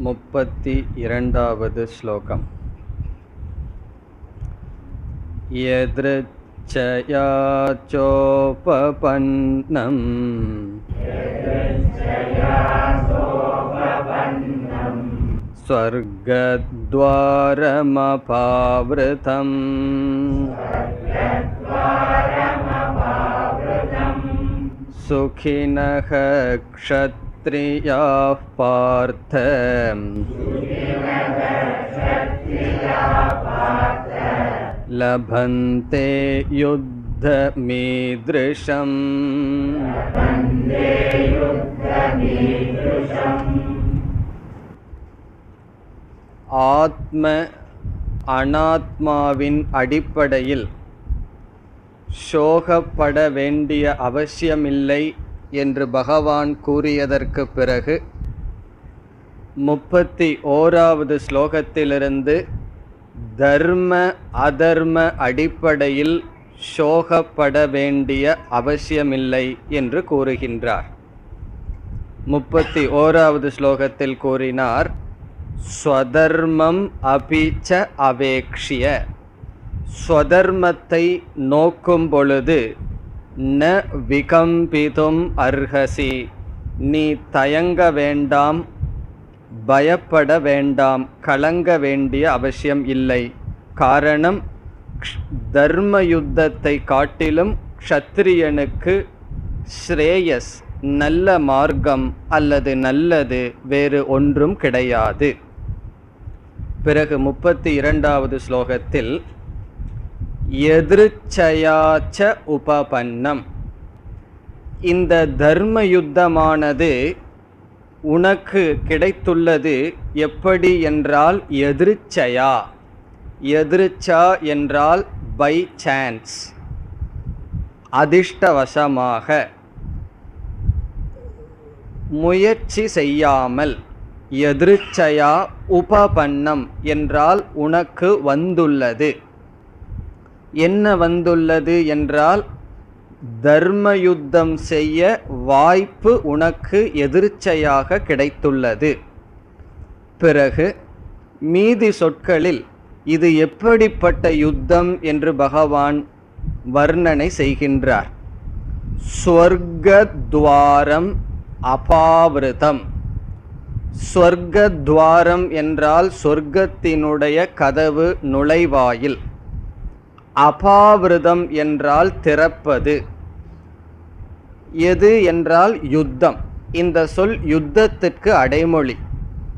32வது ஸ்லோகம். யத்ருச்சயா சோபபன்னம் ஸ்வர்கத்வாரமபாவ்ருதம் சுகினஹ க்ஷத்ரியாः பார்த்த லபந்தே யுத்தமீத்ருஷம். ஆத்ம அனாத்மாவின் அடிப்படையில் சோகப்பட வேண்டிய அவசியமில்லை என்று பகவான் கூறியதற்கு பிறகு 31வது ஸ்லோகத்திலிருந்து தர்ம அதர்ம அடிப்படையில் சோகப்பட வேண்டிய அவசியமில்லை என்று கூறுகின்றார். 31வது ஸ்லோகத்தில் கூறினார், ஸ்வதர்மம் அபிச்ச அவேக்ஷிய. ஸ்வதர்மத்தை நோக்கும் பொழுது ந விகம்பிதும் அர்ஹசி, நீ தயங்க வேண்டாம், பயப்பட வேண்டாம், கலங்க வேண்டிய அவசியம் இல்லை. காரணம், தர்ம யுத்தத்தை காட்டிலும் க்ஷத்ரியனுக்கு ஸ்ரேயஸ், நல்ல மார்க்கம் அல்லது நல்லது வேறு ஒன்றும் கிடையாது. பிறகு 32வது ஸ்லோகத்தில் யத்ருச்சயாச்ச உபபன்னம், இந்த தர்ம யுத்தமானது உனக்கு கிடைத்துள்ளது எப்படி என்றால் எதிர்ச்சயா. எதிர்ச்சா என்றால் பை சான்ஸ், அதிர்ஷ்டவசமாக, முயற்சி செய்யாமல். எதிர்ச்சயா உபபன்னம் என்றால் உனக்கு வந்துள்ளது. என்ன வந்துள்ளது என்றால் தர்ம யுத்தம் செய்ய வாய்ப்பு உனக்கு எதிர்ச்சையாக கிடைத்துள்ளது. பிறகு மீதி சொற்களில் இது எப்படிப்பட்ட யுத்தம் என்று பகவான் வர்ணனை செய்கின்றார். ஸ்வர்கத்வாரம் அபாவிருதம். ஸ்வர்கத்வாரம் என்றால் சொர்க்கத்தினுடைய கதவு, நுழைவாயில். அபாவிருதம் என்றால் திறப்பது. எது என்றால் யுத்தம். இந்த சொல் யுத்தத்திற்கு அடைமொழி.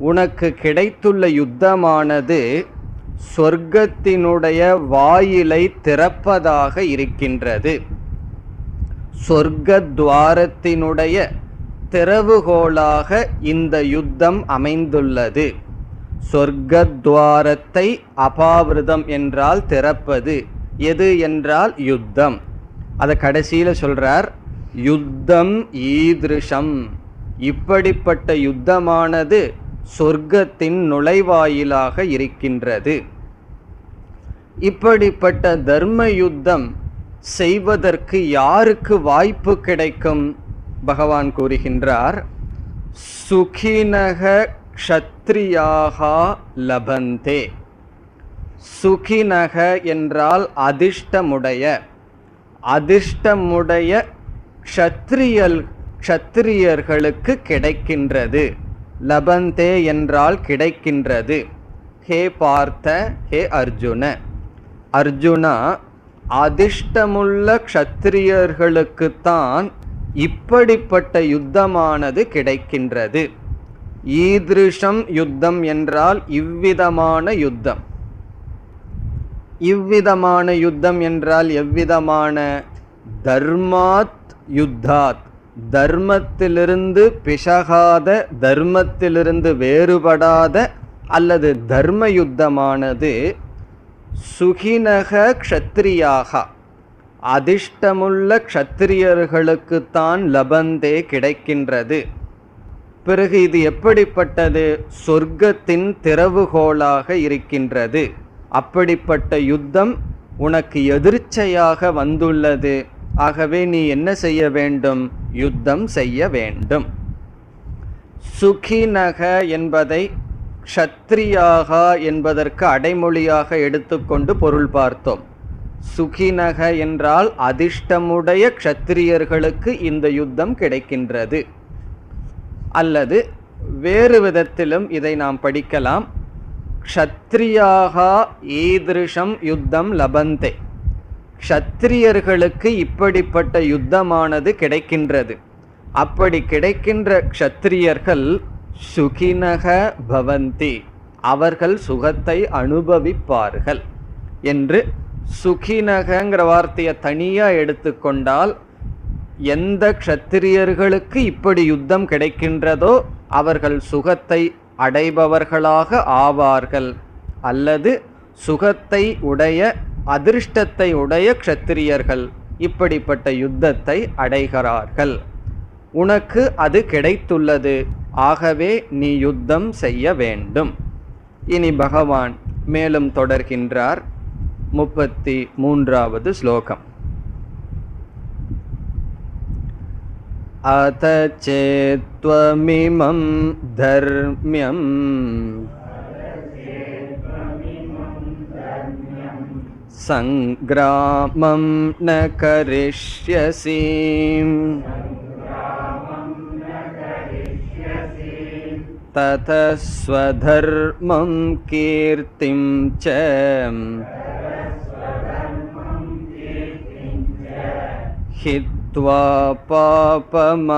உனக்கு கிடைத்துள்ள யுத்தமானது சொர்க்கத்தினுடைய வாயிலை திறப்பதாக இருக்கின்றது. சொர்க்கத்வாரத்தினுடைய திறவுகோலாக இந்த யுத்தம் அமைந்துள்ளது. சொர்க்கத்வாரத்தை அபாவிருதம் என்றால் திறப்பது. எது என்றால் யுத்தம். அதை கடைசியில் சொல்றார், யுத்தம் ஈத்ருஷம், இப்படிப்பட்ட யுத்தமானது சொர்க்கத்தின் நுழைவாயிலாக இருக்கின்றது. இப்படிப்பட்ட தர்ம யுத்தம் செய்வதற்கு யாருக்கு வாய்ப்பு கிடைக்கும்? பகவான் கூறுகின்றார், சுகினக க்ஷத்ரியாக லபந்தே. சுகினக என்றால் அதிர்ஷ்டமுடைய. அதிர்ஷ்டமுடைய க்ஷத்ரியர்களுக்கு கிடைக்கின்றது. லபந்தே என்றால் கிடைக்கின்றது. ஹே பார்த்த, ஹே அர்ஜுன. அர்ஜுனா, அதிர்ஷ்டமுள்ள க்ஷத்ரியர்களுக்குத்தான் இப்படிப்பட்ட யுத்தமானது கிடைக்கின்றது. ஈத்ருஷம் யுத்தம் என்றால் இவ்விதமான யுத்தம். இவ்விதமான யுத்தம் என்றால் எவ்விதமான? தர்மாத் யுத்தாத், தர்மத்திலிருந்து பிசகாத, தர்மத்திலிருந்து வேறுபடாத அல்லது தர்ம யுத்தமானது சுகினக க்ஷத்ரியாக, அதிர்ஷ்டமுள்ள க்ஷத்ரியர்களுக்குத்தான் லபந்தே கிடைக்கின்றது. பிறகு இது எப்படிப்பட்டது? சொர்க்கத்தின் திறவுகோலாக இருக்கின்றது. அப்படிப்பட்ட யுத்தம் உனக்கு எதிர்ச்சையாக வந்துள்ளது. ஆகவே நீ என்ன செய்ய வேண்டும்? யுத்தம் செய்ய வேண்டும். சுகினக என்பதை க்ஷத்ரியாக என்பதற்கு அடைமொழியாக எடுத்துக்கொண்டு பொருள் பார்த்தோம். சுகினக என்றால் அதிர்ஷ்டமுடைய க்ஷத்திரியர்களுக்கு இந்த யுத்தம் கிடைக்கின்றது. அல்லது வேறு விதத்திலும் இதை நாம் படிக்கலாம். க்ஷத்ரியாக ஈதிருஷம் யுத்தம் லபந்தே, க்ஷத்திரியர்களுக்கு இப்படிப்பட்ட யுத்தமானது கிடைக்கின்றது. அப்படி கிடைக்கின்ற க்ஷத்திரியர்கள் சுகினக பவந்தி, அவர்கள் சுகத்தை அனுபவிப்பார்கள் என்று. சுகினகங்கிற வார்த்தையை தனியாக எடுத்துக்கொண்டால் எந்த க்ஷத்திரியர்களுக்கு இப்படி யுத்தம் கிடைக்கின்றதோ அவர்கள் சுகத்தை அடைபவர்களாக ஆவார்கள். அல்லது சுகத்தை உடைய அதிர்ஷ்டத்தை உடைய க்ஷத்திரியர்கள் இப்படிப்பட்ட யுத்தத்தை அடைகிறார்கள். உனக்கு அது கிடைத்துள்ளது, ஆகவே நீ யுத்தம் செய்ய வேண்டும். இனி பகவான் மேலும் தொடர்கின்றார். 33வது ஸ்லோகம். அத சேத்வமிமம் தர்ம்யம் சங்கிராமம் ந கரிஷ்யசி ததஸ்வதர்மம் கீர்த்திம் ச ஹித்வா பாபமவாப்ஸ்யசி.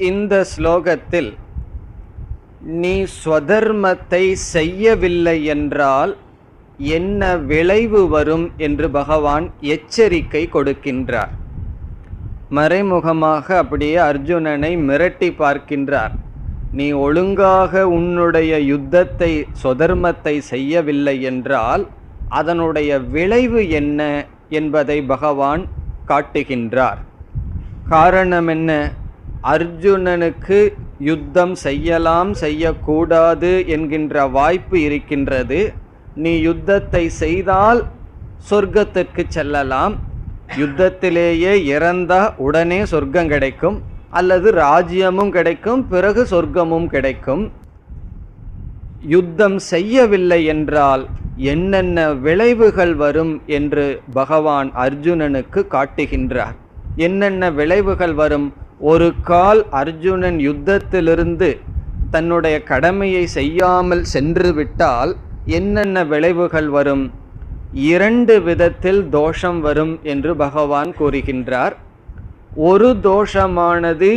இந்த ஸ்லோகத்தில் நீ ஸ்வதர்மத்தை செய்யவில்லை என்றால் என்ன விளைவு வரும் என்று பகவான் எச்சரிக்கை கொடுக்கின்றார். மறைமுகமாக அப்படியே அர்ஜுனனை மிரட்டி பார்க்கின்றார். நீ ஒழுங்காக உன்னுடைய யுத்தத்தை ஸ்வதர்மத்தை செய்யவில்லை என்றால் அதனுடைய விளைவு என்ன என்பதை பகவான் காட்டுகின்றார். காரணம் என்ன? அர்ஜுனனுக்கு யுத்தம் செய்யலாம் செய்யக்கூடாது என்கின்ற வாய்ப்பு இருக்கின்றது. நீ யுத்தத்தை செய்தால் சொர்க்கத்திற்கு செல்லலாம், யுத்தத்திலேயே இறந்தா உடனே சொர்க்கம் கிடைக்கும், அல்லது ராஜ்யமும் கிடைக்கும், பிறகு சொர்க்கமும் கிடைக்கும். யுத்தம் செய்யவில்லை என்றால் என்னென்ன விளைவுகள் வரும் என்று பகவான் அர்ஜுனனுக்கு காட்டுகின்றார். என்னென்ன விளைவுகள் வரும்? ஒரு கால் அர்ஜுனன் யுத்தத்திலிருந்து தன்னுடைய கடமையை செய்யாமல் சென்று விட்டால் என்னென்ன விளைவுகள் வரும்? 2 விதத்தில் தோஷம் வரும் என்று பகவான் கூறுகின்றார். ஒரு தோஷமானது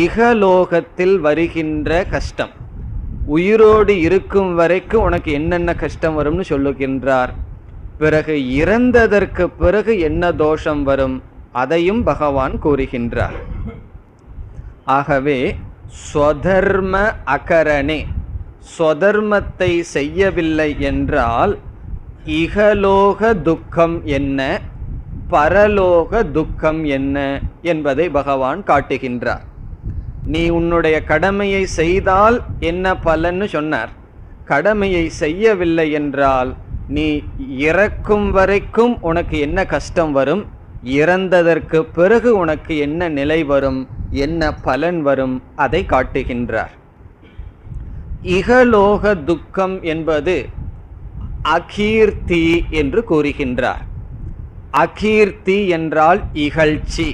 இகலோகத்தில் வருகின்ற கஷ்டம். உயிரோடு இருக்கும் வரைக்கும் உனக்கு என்னென்ன கஷ்டம் வரும்னு சொல்லுகின்றார். பிறகு இறந்ததற்கு பிறகு என்ன தோஷம் வரும் அதையும் பகவான் கூறுகின்றார். ஆகவே ஸ்வதர்ம அகரணே, ஸ்வதர்மத்தை செய்யவில்லை என்றால் இகலோக துக்கம் என்ன, பரலோக துக்கம் என்ன என்பதை பகவான் காட்டுகின்றார். நீ உன்னுடைய கடமையை செய்தால் என்ன பலன்னு சொன்னார். கடமையை செய்யவில்லை என்றால் நீ இறக்கும் வரைக்கும் உனக்கு என்ன கஷ்டம் வரும், இறந்ததற்கு பிறகு உனக்கு என்ன நிலை வரும், என்ன பலன் வரும், அதை காட்டுகின்றார். இகலோக துக்கம் என்பது அகீர்த்தி என்று கூறுகின்றார். அகீர்த்தி என்றால் இகழ்ச்சி.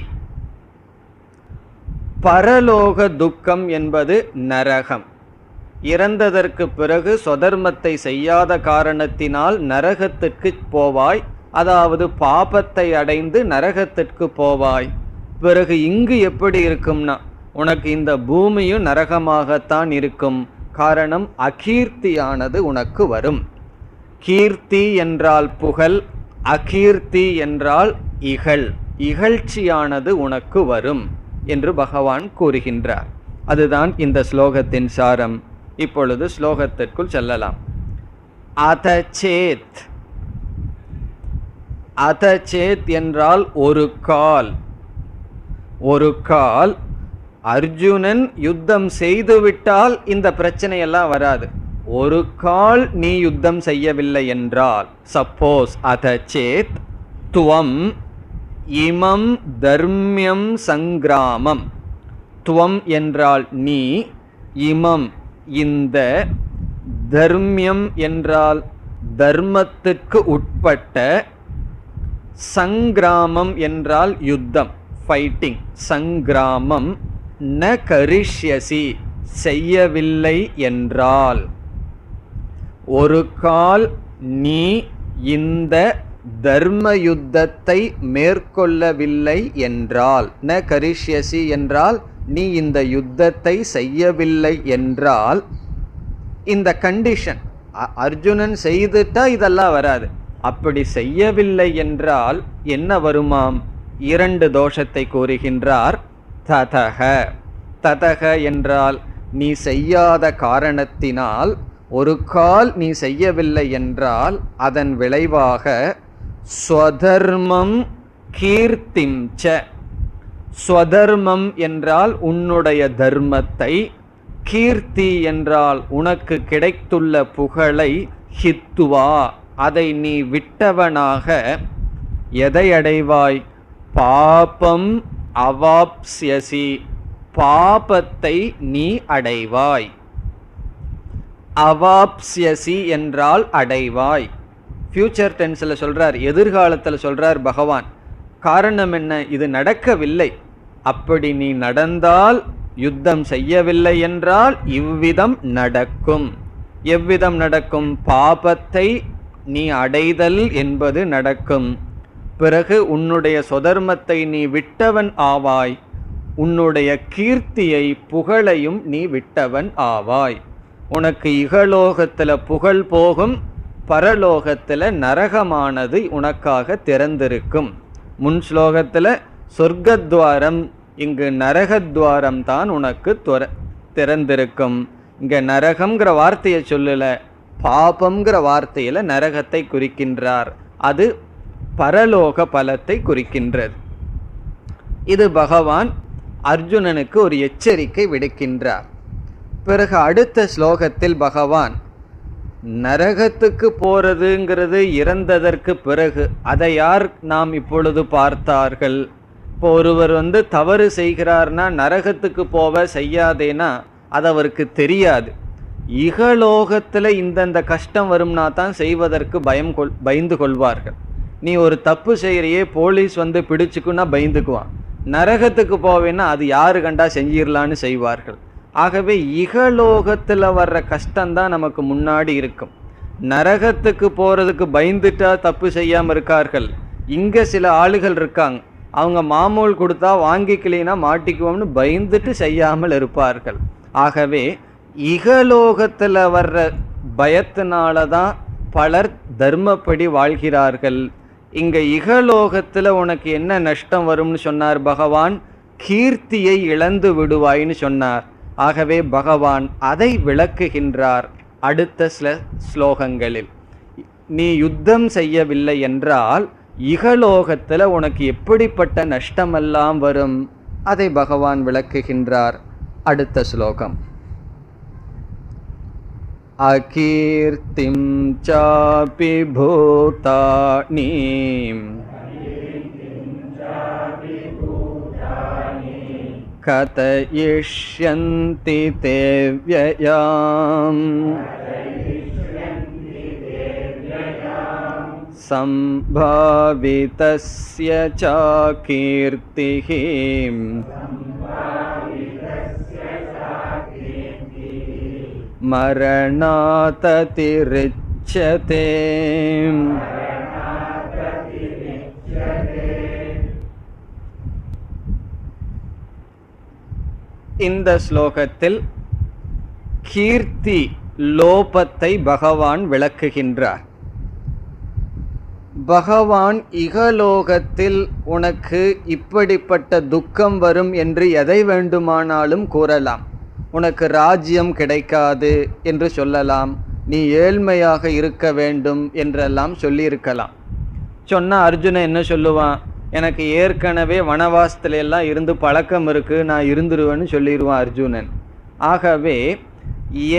பரலோக துக்கம் என்பது நரகம். இறந்ததற்கு பிறகு சொதர்மத்தை செய்யாத காரணத்தினால் நரகத்திற்கு போவாய், அதாவது பாபத்தை அடைந்து நரகத்திற்கு போவாய். பிறகு இங்கு எப்படி இருக்கும்னா உனக்கு இந்த பூமியும் நரகமாகத்தான் இருக்கும். காரணம் அகீர்த்தியானது உனக்கு வரும். கீர்த்தி என்றால் புகழ், அகீர்த்தி என்றால் இகழ், இகழ்ச்சியானது உனக்கு வரும் என்று பகவான் கூறுகின்றார். அதுதான் இந்த ஸ்லோகத்தின் சாரம். இப்பொழுது ஸ்லோகத்திற்குள் செல்லலாம். அதசேத், அதசேத் என்றால் ஒரு கால். ஒரு கால் அர்ஜுனன் யுத்தம் செய்துவிட்டால் இந்த பிரச்சனையெல்லாம் வராது. ஒரு கால் நீ யுத்தம் செய்யவில்லை என்றால், சப்போஸ் அதசேத் துவம் இமம் தர்மியம் சங்கிராமம். துவம் என்றால் நீ, இமம் இந்த, தர்மியம் என்றால் தர்மத்திற்கு உட்பட்ட, சங்கிராமம் என்றால் யுத்தம், ஃபைட்டிங், சங்கிராமம், ந கரிஷ்யசி செய்யவில்லை என்றால், ஒரு கால் நீ இந்த தர்ம யுத்தத்தை மேற்கொள்ளவில்லை என்றால், ந கரிஷ்யசி என்றால் நீ இந்த யுத்தத்தை செய்யவில்லை என்றால், இந்த கண்டிஷன் அர்ஜுனன் செய்துட்டா இதெல்லாம் வராது. அப்படி செய்யவில்லை என்றால் என்ன வருமாம்? 2 தோஷத்தை கூறுகின்றார். ததக, ததக என்றால் நீ செய்யாத காரணத்தினால், ஒரு கால் நீ செய்யவில்லை என்றால் அதன் விளைவாக ஸ்வதர்மம் கீர்த்திம் ச. ஸ்வதர்மம் என்றால் உன்னுடைய தர்மத்தை, கீர்த்தி என்றால் உனக்கு கிடைத்துள்ள புகழை, ஹித்துவா அதை நீ விட்டவனாக எதை அடைவாய்? பாபம் அவாப்ஸ்யசி, பாபத்தை நீ அடைவாய். அவாப்ஸ்யசி என்றால் அடைவாய். ஃபியூச்சர் டென்ஸில் சொல்றார், எதிர்காலத்தில் சொல்றார் பகவான். காரணம் என்ன? இது நடக்கவில்லை. அப்படி நீ நடந்தால், யுத்தம் செய்யவில்லை என்றால் இவ்விதம் நடக்கும். எவ்விதம் நடக்கும்? பாபத்தை நீ அடைதல் என்பது நடக்கும். பிறகு உன்னுடைய சொதர்மத்தை நீ விட்டவன் ஆவாய். உன்னுடைய கீர்த்தியை, புகழையும் நீ விட்டவன் ஆவாய். உனக்கு இகலோகத்தில் புகழ் போகும், பரலோகத்தில் நரகமானது உனக்காக திறந்திருக்கும். முன் ஸ்லோகத்தில் சொர்க்கத்வாரம், இங்கு நரகத்வாரம் தான் உனக்கு திறந்திருக்கும். இங்க நரகம்ங்கிற வார்த்தையை சொல்லல, பாபம்ங்கிற வார்த்தையில நரகத்தை குறிக்கின்றார். அது பரலோக பலத்தை குறிக்கின்றது. இது பகவான் அர்ஜுனனுக்கு ஒரு எச்சரிக்கை விடுக்கின்றார். பிறகு அடுத்த ஸ்லோகத்தில் பகவான் நரகத்துக்கு போறதுங்கிறது இறந்ததற்கு பிறகு, அதை யார் நாம் இப்பொழுது பார்த்தார்கள்? இப்போ ஒருவர் தவறு செய்கிறார்னா நரகத்துக்கு போவ செய்யாதேனா அது அவருக்கு தெரியாது. இகலோகத்தில் இந்தந்த கஷ்டம் வரும்னா தான் செய்வதற்கு பயந்து கொள்வார்கள். நீ ஒரு தப்பு செய்கிறையே, போலீஸ் பிடிச்சுக்குன்னா பயந்துக்குவான். நரகத்துக்கு போவேன்னா அது யாரு கண்டா செஞ்சிடலான்னு செய்வார்கள். ஆகவே இகலோகத்தில் வர்ற கஷ்டம்தான் நமக்கு முன்னாடி இருக்கும். நரகத்துக்கு போகிறதுக்கு பயந்துட்டா தப்பு செய்யாமல் இருக்கார்கள். இங்கே சில ஆளுகள் இருக்காங்க, அவங்க மாமூல் கொடுத்தா வாங்கிக்கலைன்னா மாட்டிக்குவோம்னு பயந்துட்டு செய்யாமல் இருப்பார்கள். ஆகவே இகலோகத்தில் வர்ற பயத்தினால தான் பலர் தர்மப்படி வாழ்கிறார்கள். இங்கே இகலோகத்தில் உனக்கு என்ன நஷ்டம் வரும்னு சொன்னார் பகவான்? கீர்த்தியை இழந்து விடுவாயின்னு சொன்னார். ஆகவே பகவான் அதை விளக்குகின்றார் அடுத்த ஸ்லோகங்களில். நீ யுத்தம் செய்யவில்லை என்றால் இகலோகத்தில் உனக்கு எப்படிப்பட்ட நஷ்டமெல்லாம் வரும், அதை பகவான் விளக்குகின்றார் அடுத்த ஸ்லோகம். அகீர்த்திம் சாபி பூதானி கதயிஷ்யந்தி தே வ்யயாம் சம்பாவிதஸ்ய ச கீர்த்திஹி மரணாததிரிச்யதே. இந்த ஸ்லோகத்தில் கீர்த்தி லோபத்தை பகவான் விளக்குகின்றார். பகவான் இகலோகத்தில் உனக்கு இப்படிப்பட்ட துக்கம் வரும் என்று எதை வேண்டுமானாலும் கூறலாம். உனக்கு ராஜ்யம் கிடைக்காது என்று சொல்லலாம், நீ ஏழ்மையாக இருக்க வேண்டும் என்றெல்லாம் சொல்லியிருக்கலாம். சொன்னால் அர்ஜுனன் என்ன சொல்லுவான்? எனக்கு ஏற்கனவே வனவாசத்துல எல்லாம் இருந்து பழக்கம் இருக்குது, நான் இருந்துருவேன்னு சொல்லிடுவான் அர்ஜுனன். ஆகவே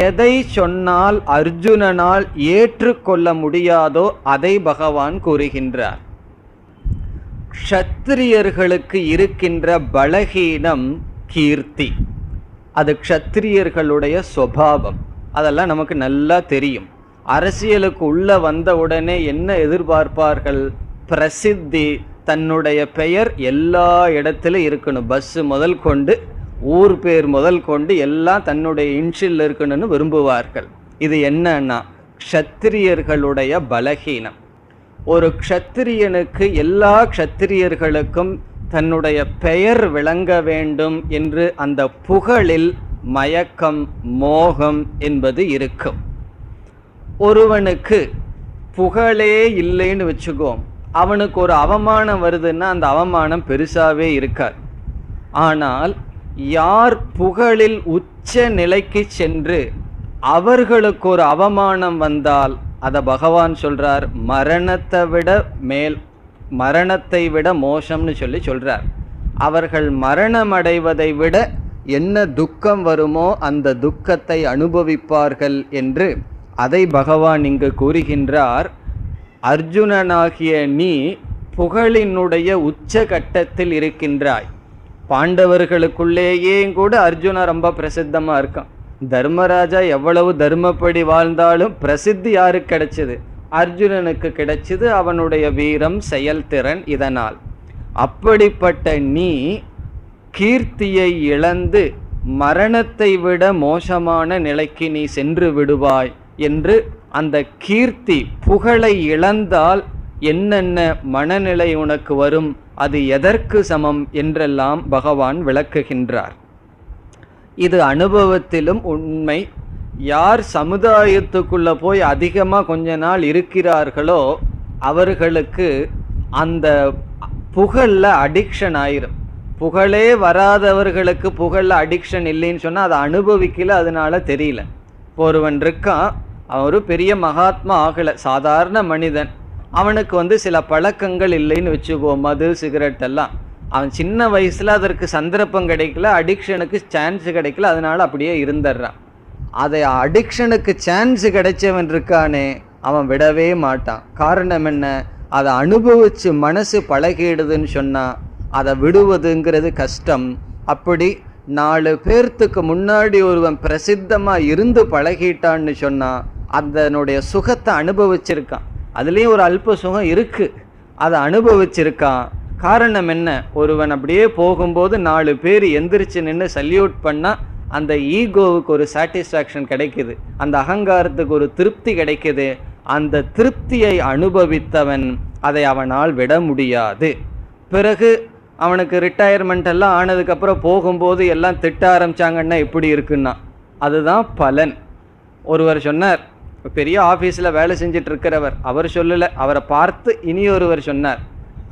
எதை சொன்னால் அர்ஜுனனால் ஏற்றுக்கொள்ள முடியாதோ அதை பகவான் கூறுகின்றார். க்ஷத்திரியர்களுக்கு இருக்கின்ற பலகீனம் கீர்த்தி. அது க்ஷத்திரியர்களுடைய சுபாவம். அதெல்லாம் நமக்கு நல்லா தெரியும். அரசியலுக்கு உள்ள வந்த உடனே என்ன எதிர்பார்ப்பார்கள்? பிரசித்தி, தன்னுடைய பெயர் எல்லா இடத்திலும் இருக்கணும். பஸ்ஸு முதல் கொண்டு ஊர் பேர் முதல் கொண்டு எல்லாம் தன்னுடைய இன்ஷில் இருக்கணும்னு விரும்புவார்கள். இது என்னன்னா க்ஷத்திரியர்களுடைய பலகீனம். ஒரு க்ஷத்திரியனுக்கு எல்லா க்ஷத்திரியர்களுக்கும் தன்னுடைய பெயர் விளங்க வேண்டும் என்று அந்த புகழில் மயக்கம், மோகம் என்பது இருக்கும். ஒருவனுக்கு புகழே இல்லைன்னு வச்சுக்கோம், அவனுக்கு ஒரு அவமானம் வருதுன்னா அந்த அவமானம் பெருசாவே இருக்காது. ஆனால் யார் புகழில் உச்ச நிலைக்கு சென்று அவர்களுக்கு ஒரு அவமானம் வந்தால் அதை பகவான் சொல்றார் மரணத்தை விட மோசம்னு சொல்றார். அவர்கள் மரணம் அடைவதை விட என்ன துக்கம் வருமோ அந்த துக்கத்தை அனுபவிப்பார்கள் என்று அதை பகவான் இங்கு கூறுகின்றார். அர்ஜுனனாகிய நீ புகழினுடைய உச்ச கட்டத்தில் இருக்கின்றாய். பாண்டவர்களுக்குள்ளேயே கூட அர்ஜுனா ரொம்ப பிரசித்தமா இருக்கான். தர்மராஜா எவ்வளவு தர்மப்படி வாழ்ந்தாலும் பிரசித்தி யாருக்கு கிடைச்சது? அர்ஜுனனுக்கு கிடைச்சது, அவனுடைய வீரம், செயல்திறன். இதனால் அப்படிப்பட்ட நீ கீர்த்தியை இழந்து மரணத்தை விட மோசமான நிலைக்கு நீ சென்று விடுவாய் என்று அந்த கீர்த்தி புகழை இழந்தால் என்னென்ன மனநிலை உனக்கு வரும், அது எதற்கு சமம் என்றெல்லாம் பகவான் விளக்குகின்றார். இது அனுபவத்திலும் உண்மை. யார் சமுதாயத்துக்குள்ள போய் அதிகமாக கொஞ்ச நாள் இருக்கிறார்களோ அவர்களுக்கு அந்த புகழ்ல அடிக்ஷன் ஆயிரும். புகழே வராதவர்களுக்கு புகழ்ல அடிக்ஷன் இல்லைன்னு சொன்னால் அதை அனுபவிக்கல, அதனால தெரியல. இப்போ ஒருவன் இருக்கான், அவன் ஒரு பெரிய மகாத்மா ஆகலை, சாதாரண மனிதன். அவனுக்கு சில பழக்கங்கள் இல்லைன்னு வச்சுக்குவோம், மது, சிகரெட் எல்லாம். அவன் சின்ன வயசுல அதற்கு சந்தர்ப்பம் கிடைக்கல, அடிக்ஷனுக்கு சான்ஸ் கிடைக்கல, அதனால அப்படியே இருந்துடுறான். அதை அடிக்ஷனுக்கு சான்ஸ் கிடைச்சவன் இருக்கானே, அவன் விடவே மாட்டான். காரணம் என்ன? அதை அனுபவிச்சு மனசு பழகிடுதுன்னு சொன்னா அதை விடுவதுங்கிறது கஷ்டம். அப்படி 4 பேர்த்துக்கு முன்னாடி ஒருவன் பிரசித்தமா இருந்து பழகிட்டான்னு சொன்னா அதனுடைய சுகத்தை அனுபவிச்சிருக்கான். அதுலேயும் ஒரு அல்ப சுகம் இருக்கு, அதை அனுபவிச்சிருக்கான். காரணம் என்ன? ஒருவன் அப்படியே போகும்போது 4 பேர் எந்திரிச்சு நின்று சல்யூட் பண்ணா அந்த ஈகோவுக்கு ஒரு சாட்டிஸ்ஃபேக்ஷன் கிடைக்குது, அந்த அகங்காரத்துக்கு ஒரு திருப்தி கிடைக்குது. அந்த திருப்தியை அனுபவித்தவன் அதை அவனால் விட முடியாது. பிறகு அவனுக்கு ரிட்டையர்மெண்ட் எல்லாம் ஆனதுக்கப்புறம் போகும்போது எல்லாம் திட்ட ஆரம்பிச்சாங்கன்னா எப்படி இருக்குன்னா அதுதான் பலன். ஒருவர் சொன்னார், பெரிய ஆஃபீஸில் வேலை செஞ்சுட்டு இருக்கிறவர், அவர் சொல்லலை, அவரை பார்த்து இனியொருவர் சொன்னார்,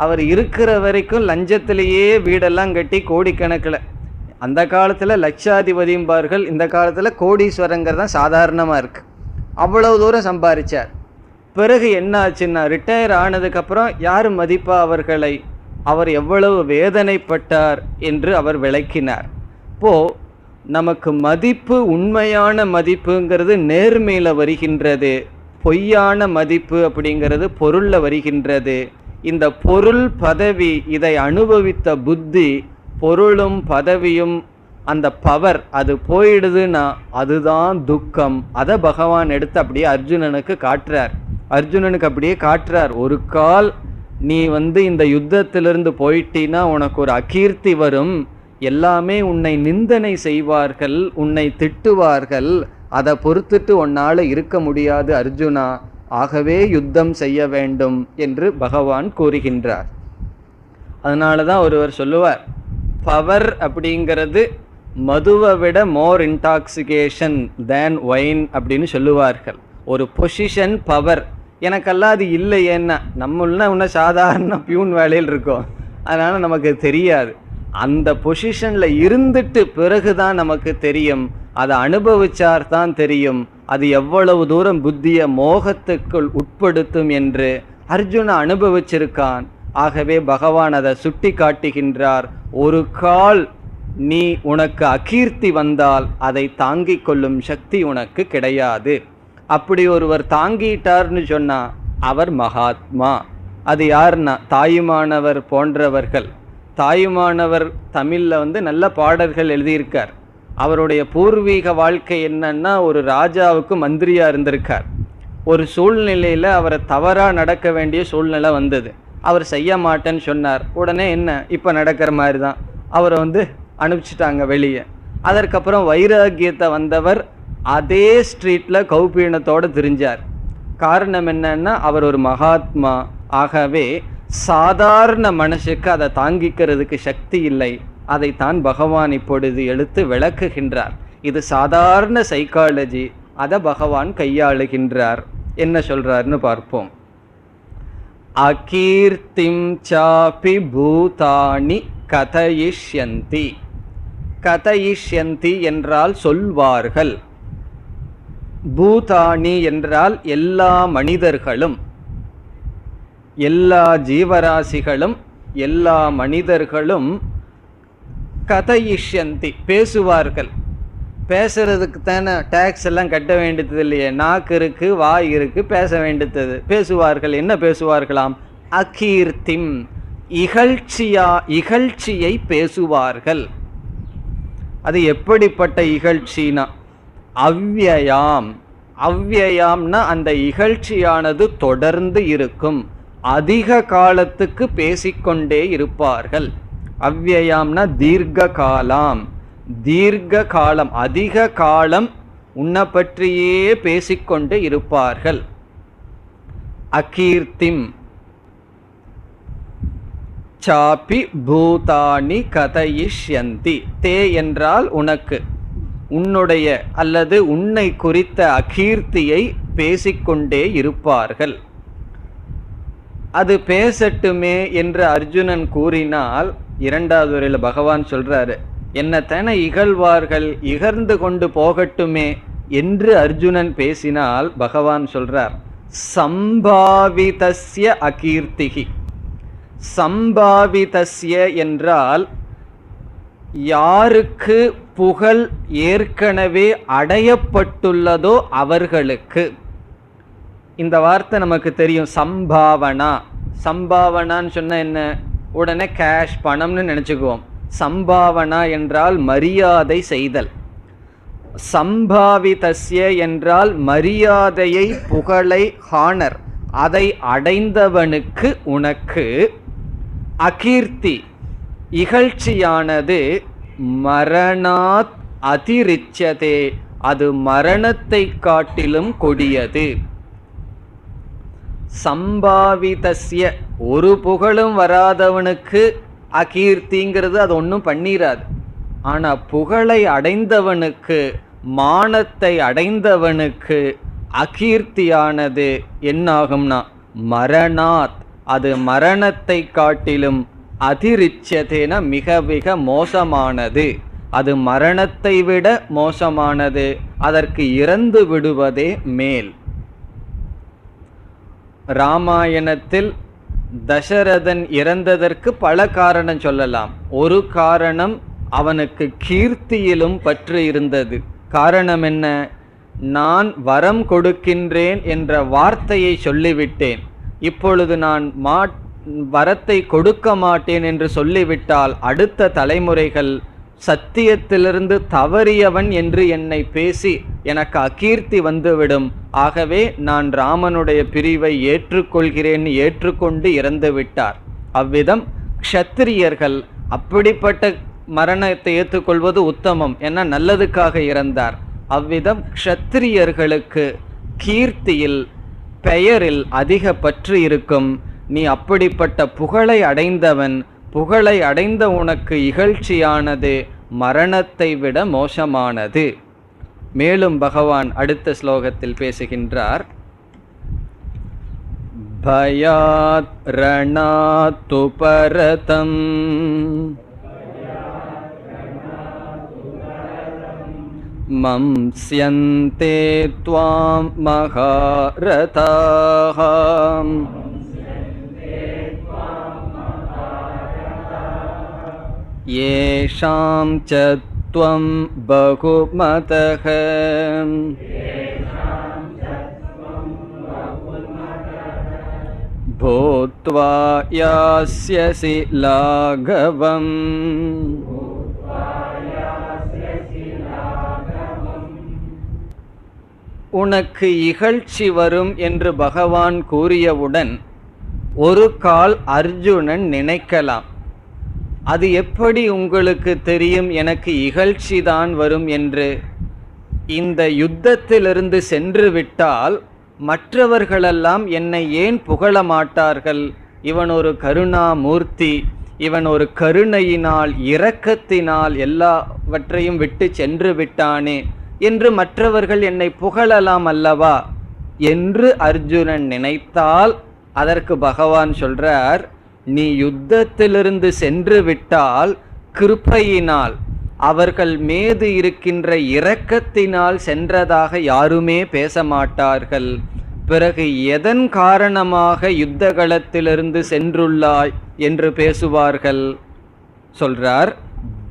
அவர் இருக்கிற வரைக்கும் லஞ்சத்திலேயே வீடெல்லாம் கட்டி கோடிக்கணக்கில், அந்த காலத்தில் லட்சாதிபதிம்பார்கள், இந்த காலத்தில் கோடீஸ்வரங்கிறது தான் சாதாரணமாக இருக்குது. அவ்வளவு தூரம் சம்பாதிச்சார். பிறகு என்ன ஆச்சுன்னா ரிட்டையர் ஆனதுக்கப்புறம் யார் மதிப்பா அவர்களை? அவர் எவ்வளவு வேதனைப்பட்டார் என்று அவர் விளக்கினார். இப்போது நமக்கு மதிப்பு, உண்மையான மதிப்புங்கிறது நேர்மையில் வருகின்றது, பொய்யான மதிப்பு அப்படிங்கிறது பொருளில் வருகின்றது. இந்த பொருள், பதவி, இதை அனுபவித்த புத்தி, பொருளும் பதவியும் அந்த பவர் அது போயிடுதுன்னா அதுதான் துக்கம். அதை பகவான் எடுத்து அப்படியே அர்ஜுனனுக்கு காட்டுறார். ஒரு கால் நீ இந்த யுத்தத்திலிருந்து போயிட்டீன்னா உனக்கு ஒரு அகீர்த்தி வரும், எல்லாமே உன்னை நிந்தனை செய்வார்கள், உன்னை திட்டுவார்கள், அதை பொறுத்துட்டு உன்னால இருக்க முடியாது அர்ஜுனா, ஆகவே யுத்தம் செய்ய வேண்டும் என்று பகவான் கூறுகின்றார். அதனால தான் ஒருவர் சொல்லுவார், பவர் அப்படிங்கிறது மதுவை விட மோர் இன்டாக்சிகேஷன் தேன் ஒயின் அப்படின்னு சொல்லுவார்கள். ஒரு பொசிஷன், பவர், எனக்கெல்லாம் அது இல்லை. ஏன்னா நம்மள இன்னும் சாதாரண பியூன் வேலையில் இருக்கோம், அதனால் நமக்கு தெரியாது. அந்த பொசிஷனில் இருந்துட்டு பிறகுதான் நமக்கு தெரியும், அதை அனுபவிச்சார் தான் தெரியும் அது எவ்வளவு தூரம் புத்திய மோகத்துக்குள் உட்படுத்தும் என்று. அர்ஜுன அனுபவிச்சிருக்கான். ஆகவே பகவான் அதை சுட்டி காட்டுகின்றார். ஒரு கால் நீ உனக்கு அகீர்த்தி வந்தால் அதை தாங்கிக் கொள்ளும் சக்தி உனக்கு கிடையாது. அப்படி ஒருவர் தாங்கிட்டார்னு சொன்னா அவர் மகாத்மா. அது யாருன்னா தாயுமானவர் போன்றவர்கள். தாயுமானவர் தமிழில் நல்ல பாடல்கள் எழுதியிருக்கார். அவருடைய பூர்வீக வாழ்க்கை என்னன்னா, ஒரு ராஜாவுக்கு மந்திரியா இருந்திருக்கார். ஒரு சூழ்நிலையில் அவரை தவறாக நடக்க வேண்டிய சூழ்நிலை வந்தது. அவர் செய்ய மாட்டேன்னு சொன்னார். உடனே என்ன, இப்போ நடக்கிற மாதிரி தான் அவரை அனுப்பிச்சிட்டாங்க வெளியே. அதற்கப்புறம் வைராக்கியத்தை வந்தவர் அதே ஸ்ட்ரீட்டில் கௌபீனத்தோடு திரிஞ்சார். காரணம் என்னன்னா, அவர் ஒரு மகாத்மா. ஆகவே சாதாரண மனுஷுக்கு அதை தாங்கிக்கிறதுக்கு சக்தி இல்லை. அதைத்தான் பகவான் இப்பொழுது எடுத்து விளக்குகின்றார். இது சாதாரண சைக்காலஜி, அதை பகவான் கையாளுகின்றார். என்ன சொல்றாருன்னு பார்ப்போம். அகீர்த்திம் சாபி பூதானி கதயிஷ்யந்தி. கதயிஷ்யந்தி என்றால் சொல்வார்கள். பூதானி என்றால் எல்லா மனிதர்களும், எல்லா ஜீவராசிகளும், எல்லா மனிதர்களும் கதயிஷ்யந்தி பேசுவார்கள். பேசுறதுக்கு தானே டேக்ஸ் எல்லாம் கட்ட வேண்டியது இல்லையே, நாக்கு இருக்கு, வாய் இருக்கு, பேச வேண்டியது. பேசுவார்கள். என்ன பேசுவார்களாம்? அகீர்த்திம், இகழ்ச்சியை பேசுவார்கள். அது எப்படிப்பட்ட இகழ்ச்சினா, அவ்யயாம். அவ்யயாம்னா அந்த இகழ்ச்சியானது தொடர்ந்து இருக்கும், அதிக காலத்துக்கு பேசிக்கொண்டே இருப்பார்கள். அவ்யயாம்னா தீர்க்க காலம், தீர்க்க காலம், அதிக காலம் உன்னை பற்றியே பேசிக்கொண்டு இருப்பார்கள். அகீர்த்திம் சாபி பூதானி கதயிஷ்யந்தி. தே என்றால் உனக்கு, உன்னுடைய அல்லது உன்னை குறித்த அகீர்த்தியை பேசிக்கொண்டே இருப்பார்கள். அது பேசட்டுமே என்று அர்ஜுனன் கூறினால், இரண்டாவது வரையில் பகவான் சொல்றாரு, என்னத்தன இகழ்வார்கள், இகழ்ந்து கொண்டு போகட்டுமே என்று அர்ஜுனன் பேசினால் பகவான் சொல்றார், சம்பாவிதஸ்ய அகீர்த்திகி. சம்பாவிதஸ்ய என்றால் யாருக்கு புகழ் ஏற்கனவே அடையப்பட்டுள்ளதோ அவர்களுக்கு. இந்த வார்த்தை நமக்கு தெரியும், சம்பாவனா. சம்பாவனான்னு சொன்ன என்ன, உடனே கேஷ், பணம்னு நினைச்சுக்குவோம். சம்பாவனா என்றால் மரியாதை செய்தல். சம்பாவிதஸ்ய என்றால் மரியாதையை, புகழை, ஹானர், அதை அடைந்தவனுக்கு உனக்கு அகீர்த்தி இகழ்ச்சியானது மரணாத் அதிரிச்சதே, அது மரணத்தை காட்டிலும் கொடியது. சம்பாவிதஸ்ய, ஒரு புகழும் வராதவனுக்கு அகீர்த்திங்கிறது அது ஒன்றும் பண்ணிராது. ஆனால் புகழை அடைந்தவனுக்கு, மானத்தை அடைந்தவனுக்கு அகீர்த்தியானது என்னாகும்னா மரணாத், அது மரணத்தை காட்டிலும் அதிரிச்சதேன மிக மிக மோசமானது. அது மரணத்தை விட மோசமானது, அதற்கு இறந்து விடுவதே மேல். ராமாயணத்தில் தசரதன் இறந்ததற்கு பல காரணம் சொல்லலாம். ஒரு காரணம், அவனுக்கு கீர்த்தியிலும் பற்று இருந்தது. காரணம் என்ன? நான் வரம் கொடுக்கின்றேன் என்ற வார்த்தையை சொல்லிவிட்டேன், இப்பொழுது நான் வரத்தை கொடுக்க மாட்டேன் என்று சொல்லிவிட்டால் அடுத்த தலைமுறைகள் சத்தியத்திலிருந்து தவறியவன் என்று என்னை பேசி எனக்கு அகீர்த்தி வந்துவிடும். ஆகவே நான் ராமனுடைய பிரிவை ஏற்றுக்கொள்கிறேன், ஏற்றுக்கொண்டு இறந்து விட்டார். அவ்விதம் க்ஷத்திரியர்கள் அப்படிப்பட்ட மரணத்தை ஏற்றுக்கொள்வது உத்தமம், என நல்லதுக்காக இறந்தார். அவ்விதம் க்ஷத்திரியர்களுக்கு கீர்த்தியில், பெயரில் அதிக பற்று இருக்கும். நீ அப்படிப்பட்ட புகழை அடைந்தவன், புகழை அடைந்த உனக்கு இகழ்ச்சியானது மரணத்தை விட மோசமானது. மேலும் பகவான் அடுத்த ஸ்லோகத்தில் பேசுகின்றார், பயாத் ரணாத்து பரதம் மம்ஸ்யந்தே த்வாம் மகாரதாஹ யேஷாம் ச த்வம் பகுமதஹ भूत्वा यास्यसि लाघवम् உனக்கு இகழ்ச்சி வரும் என்று பகவான் கூறியவுடன் ஒரு கால் அர்ஜுனன் நினைக்கலாம், அது எப்படி உங்களுக்கு தெரியும் எனக்கு இகழ்ச்சி தான் வரும் என்று? இந்த யுத்தத்திலிருந்து சென்று விட்டால் மற்றவர்களெல்லாம் என்னை ஏன் புகழ மாட்டார்கள்? இவன் ஒரு கருணாமூர்த்தி, இவன் ஒரு கருணையினால் இரக்கத்தினால் எல்லாவற்றையும் விட்டு சென்று விட்டானே என்று மற்றவர்கள் என்னை புகழலாம் அல்லவா என்று அர்ஜுனன் நினைத்தால், அதற்கு பகவான் சொல்றார், நீ யுத்தத்திலிருந்து சென்று விட்டால் கிருபையினால் அவர்கள் மீது இருக்கின்ற இரக்கத்தினால் சென்றதாக யாருமே பேச மாட்டார்கள். பிறகு எதன் காரணமாக யுத்த களத்திலிருந்து சென்றுள்ளாய் என்று பேசுவார்கள். சொல்றார்,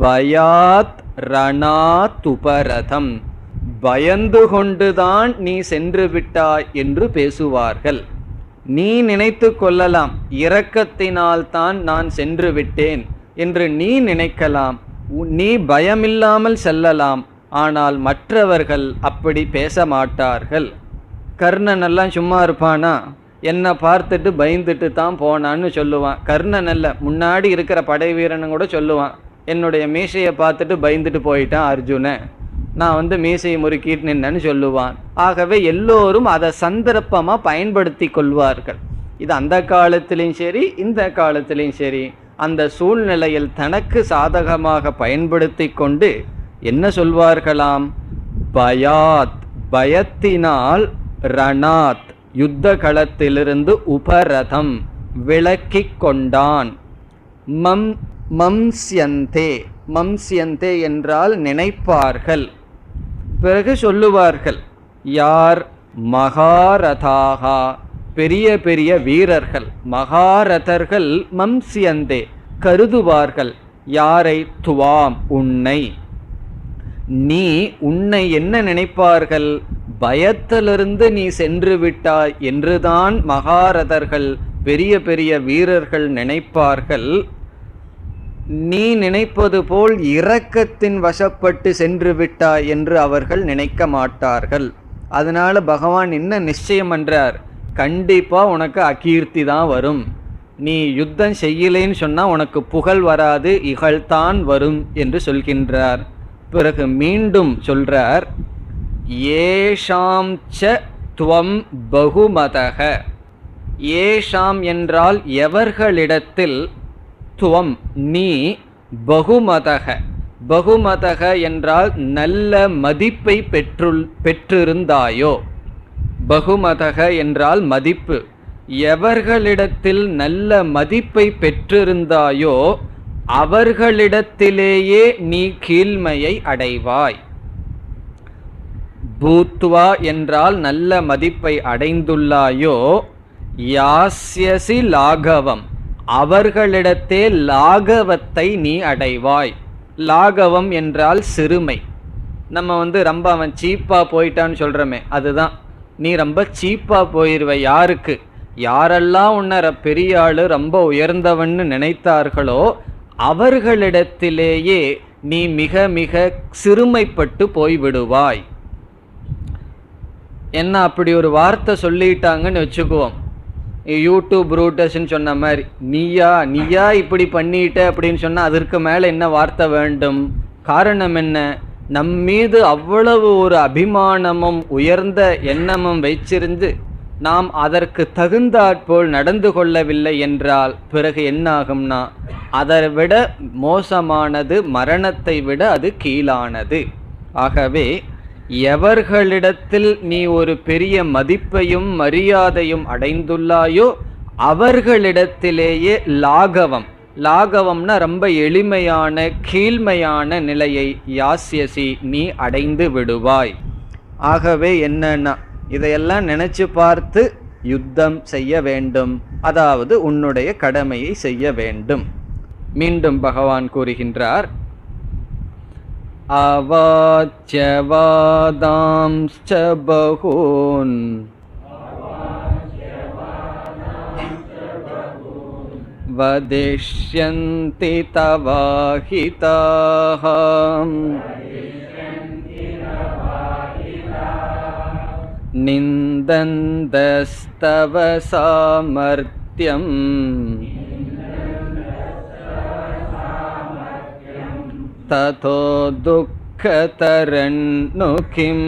பயாத் ரணாதுபரதம், பயந்து கொண்டுதான் நீ சென்று விட்டாய் என்று பேசுவார்கள். நீ நினைத்து கொள்ளலாம், இரக்கத்தினால் தான் நான் சென்று விட்டேன் என்று நீ நினைக்கலாம், நீ பயமில்லாமல் செல்லலாம். ஆனால் மற்றவர்கள் அப்படி பேச மாட்டார்கள். கர்ணன் எல்லாம் சும்மா இருப்பானா? என்னை பார்த்துட்டு பயந்துட்டு தான் போனான்னு சொல்லுவான். கர்ணன் அல்ல, முன்னாடி இருக்கிற படை வீரனும் கூட சொல்லுவான், என்னுடைய மீசையை பார்த்துட்டு பயந்துட்டு போயிட்டான் அர்ஜுனன், நான் மீசையை முறுக்கிட்டு நின்னேன்னு சொல்லுவான். ஆகவே எல்லோரும் அதை சந்தர்ப்பமாக பயன்படுத்தி கொள்வார்கள். இது அந்த காலத்திலையும் சரி இந்த காலத்திலையும் சரி, அந்த சூழ்நிலையில் தனக்கு சாதகமாக பயன்படுத்தி கொண்டு என்ன சொல்வார்களாம்? பயாத், பயத்தினால், ரணாத், யுத்த களத்திலிருந்து, உபரதம், விலக்கி கொண்டான். மம்ஸ்யந்தே, மம்ஸ்யந்தே என்றால் நினைப்பார்கள். பிறகு சொல்லுவார்கள், யார்? மகாரதாகா, பெரிய பெரிய வீரர்கள், மகாரதர்கள். மம்ஸ்யந்தே, கருதுவார்கள். யாரை? துவாம், உன்னை. நீ, உன்னை என்ன நினைப்பார்கள்? பயத்திலிருந்து நீ சென்று விட்டாய் என்றுதான் மகாரதர்கள், பெரிய பெரிய வீரர்கள் நினைப்பார்கள். நீ நினைப்பது போல் இரக்கத்தின் வசப்பட்டு சென்று விட்டாய் என்று அவர்கள் நினைக்க மாட்டார்கள். அதனால பகவான் என்ன நிச்சயம் என்றார்? கண்டிப்பா உனக்கு அகீர்த்தி தான் வரும். நீ யுத்தம் செய்யலேன்னு சொன்னா உனக்கு புகழ் வராது, இகழ்தான் வரும் என்று சொல்கின்றார். பிறகு மீண்டும் சொல்றார், ஏஷாம் ச துவம் பகுமதக. ஏஷாம் என்றால் எவர்களிடத்தில், துவம் நீ, பகுமதக, பகுமதக என்றால் நல்ல மதிப்பை பெற்றிருந்தாயோ. பகுமதக என்றால் மதிப்பு. எவர்களிடத்தில் நல்ல மதிப்பை பெற்றிருந்தாயோ அவர்களிடத்திலேயே நீ கீழ்மையை அடைவாய். பூத்வா என்றால் நல்ல மதிப்பை அடைந்துள்ளாயோ, யாஸ்யசி லாகவம், அவர்களிடத்தே லாகவத்தை நீ அடைவாய். லாகவம் என்றால் சிறுமை. நம்ம ரொம்ப அவன் சீப்பா போயிட்டான்னு சொல்றமே, அதுதான். நீ ரொம்ப சீப்பா போயிருவ. யாருக்கு? யாரெல்லாம் உன்னை பெரிய ஆளு, ரொம்ப உயர்ந்தவன்னு நினைத்தார்களோ அவர்களிடத்திலேயே நீ மிக மிக சிறுமைப்பட்டு போய்விடுவாய். என்ன அப்படி ஒரு வார்த்தை சொல்லிட்டாங்கன்னு வச்சுக்குவோம், யூடியூப் ரூட்டர்ஸ்ன்னு சொன்ன மாதிரி, நீயா இப்படி பண்ணிட்ட அப்படின்னு சொன்னால் அதற்கு மேலே என்ன வார்த்தை வேண்டும்? காரணம் என்ன? நம்மீது அவ்வளவு ஒரு அபிமானமும் உயர்ந்த எண்ணமும் வைச்சிருந்து நாம் அதற்கு தகுந்தாற்போல் நடந்து கொள்ளவில்லை என்றால் பிறகு என்னாகும்னா அதை விட மோசமானது, மரணத்தை விட அது கீழானது. ஆகவே எவர்களிடத்தில் நீ ஒரு பெரிய மதிப்பையும் மரியாதையும் அடைந்துள்ளாயோ அவர்களிடத்திலேயே லாகவம், லாகவம்னா ரொம்ப எளிமையான கீழ்மையான நிலையை, யாஸ்யசி, நீ அடைந்து விடுவாய். ஆகவே என்னன்னா இதையெல்லாம் நினைச்சு பார்த்து யுத்தம் செய்ய வேண்டும், அதாவது உன்னுடைய கடமையை செய்ய வேண்டும். மீண்டும் பகவான் கூறுகின்றார், அவாச்யவாதாம்ச்ச பகூன் வதிஷ்யந்தி தவாஹிதாஹ நிந்தந்தஸ்தவ சாமர்த்யம் ததோ துக்கதரன்னு கிம்.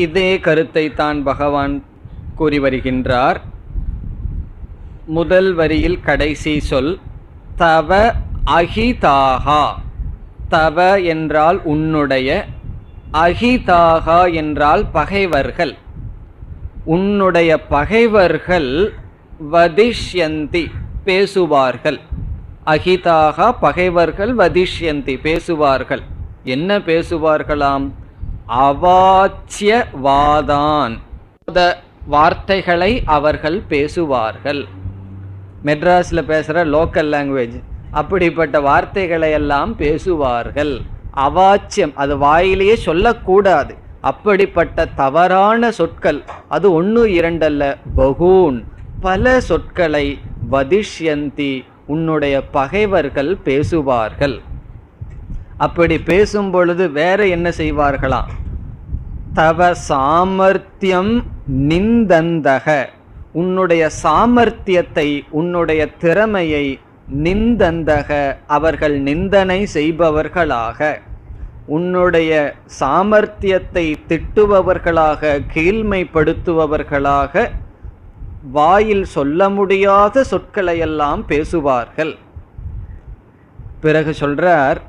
இதே கருத்தை தான் பகவான் கூறி வருகின்றார். முதல் வரியில் கடைசி சொல் தவ அஹிதாகா. தவ என்றால் உன்னுடைய, அஹிதாகா என்றால் பகைவர்கள். உன்னுடைய பகைவர்கள் வதிஷ்யந்தி பேசுவார்கள். அஹிதாகா பகைவர்கள், வதிஷ்யந்தி பேசுவார்கள். என்ன பேசுவார்களாம்? அவாச்சிய வாதான், வார்த்தைகளை அவர்கள் பேசுவார்கள். மெட்ராஸில் பேசுகிற லோக்கல் லாங்குவேஜ், அப்படிப்பட்ட வார்த்தைகளை எல்லாம் பேசுவார்கள். அவாச்சியம், அது வாயிலேயே சொல்லக்கூடாது. அப்படிப்பட்ட தவறான சொற்கள், அது ஒன்று இரண்டல்ல, பகூன், பல சொற்களை வதிஷ்யந்தி உன்னுடைய பகைவர்கள் பேசுவார்கள். அப்படி பேசும் பொழுது வேற என்ன செய்வார்களாம்? தவ சாமர்த்தியம் நிந்தந்தக, உன்னுடைய சாமர்த்தியத்தை, உன்னுடைய திறமையை, நிந்தந்தக அவர்கள் நிந்தனை செய்பவர்களாக, உன்னுடைய சாமர்த்தியத்தை திட்டுபவர்களாக, கீழ்மைப்படுத்துபவர்களாக, வாயில் சொல்ல முடியாத சொற்களையெல்லாம் பேசுவார்கள். பிறகு சொல்றார்,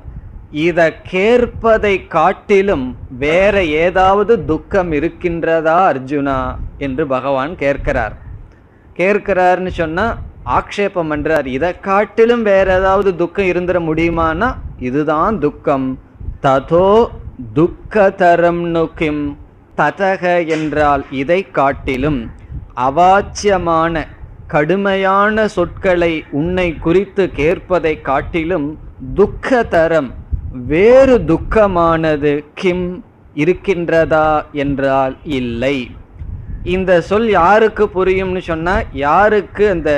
இதை கேட்பதை காட்டிலும் வேற ஏதாவது துக்கம் இருக்கின்றதா அர்ஜுனா என்று பகவான் கேட்கிறார். கேட்கிறார்னு சொன்னா ஆக்ஷேபம் பண்றார். இதை காட்டிலும் வேற ஏதாவது துக்கம் இருந்துட முடியுமானா இதுதான் துக்கம். ததோ துக்கதரம் நுகிம், ததக என்றால் இதை காட்டிலும், அவாச்சியமான கடுமையான சொற்களை உன்னை குறித்து கேட்பதை காட்டிலும் துக்கதரம் வேறு துக்கமானது கிம் இருக்கின்றதா என்றால் இல்லை. இந்த சொல் யாருக்கு புரியும்னு சொன்னா, யாருக்கு அந்த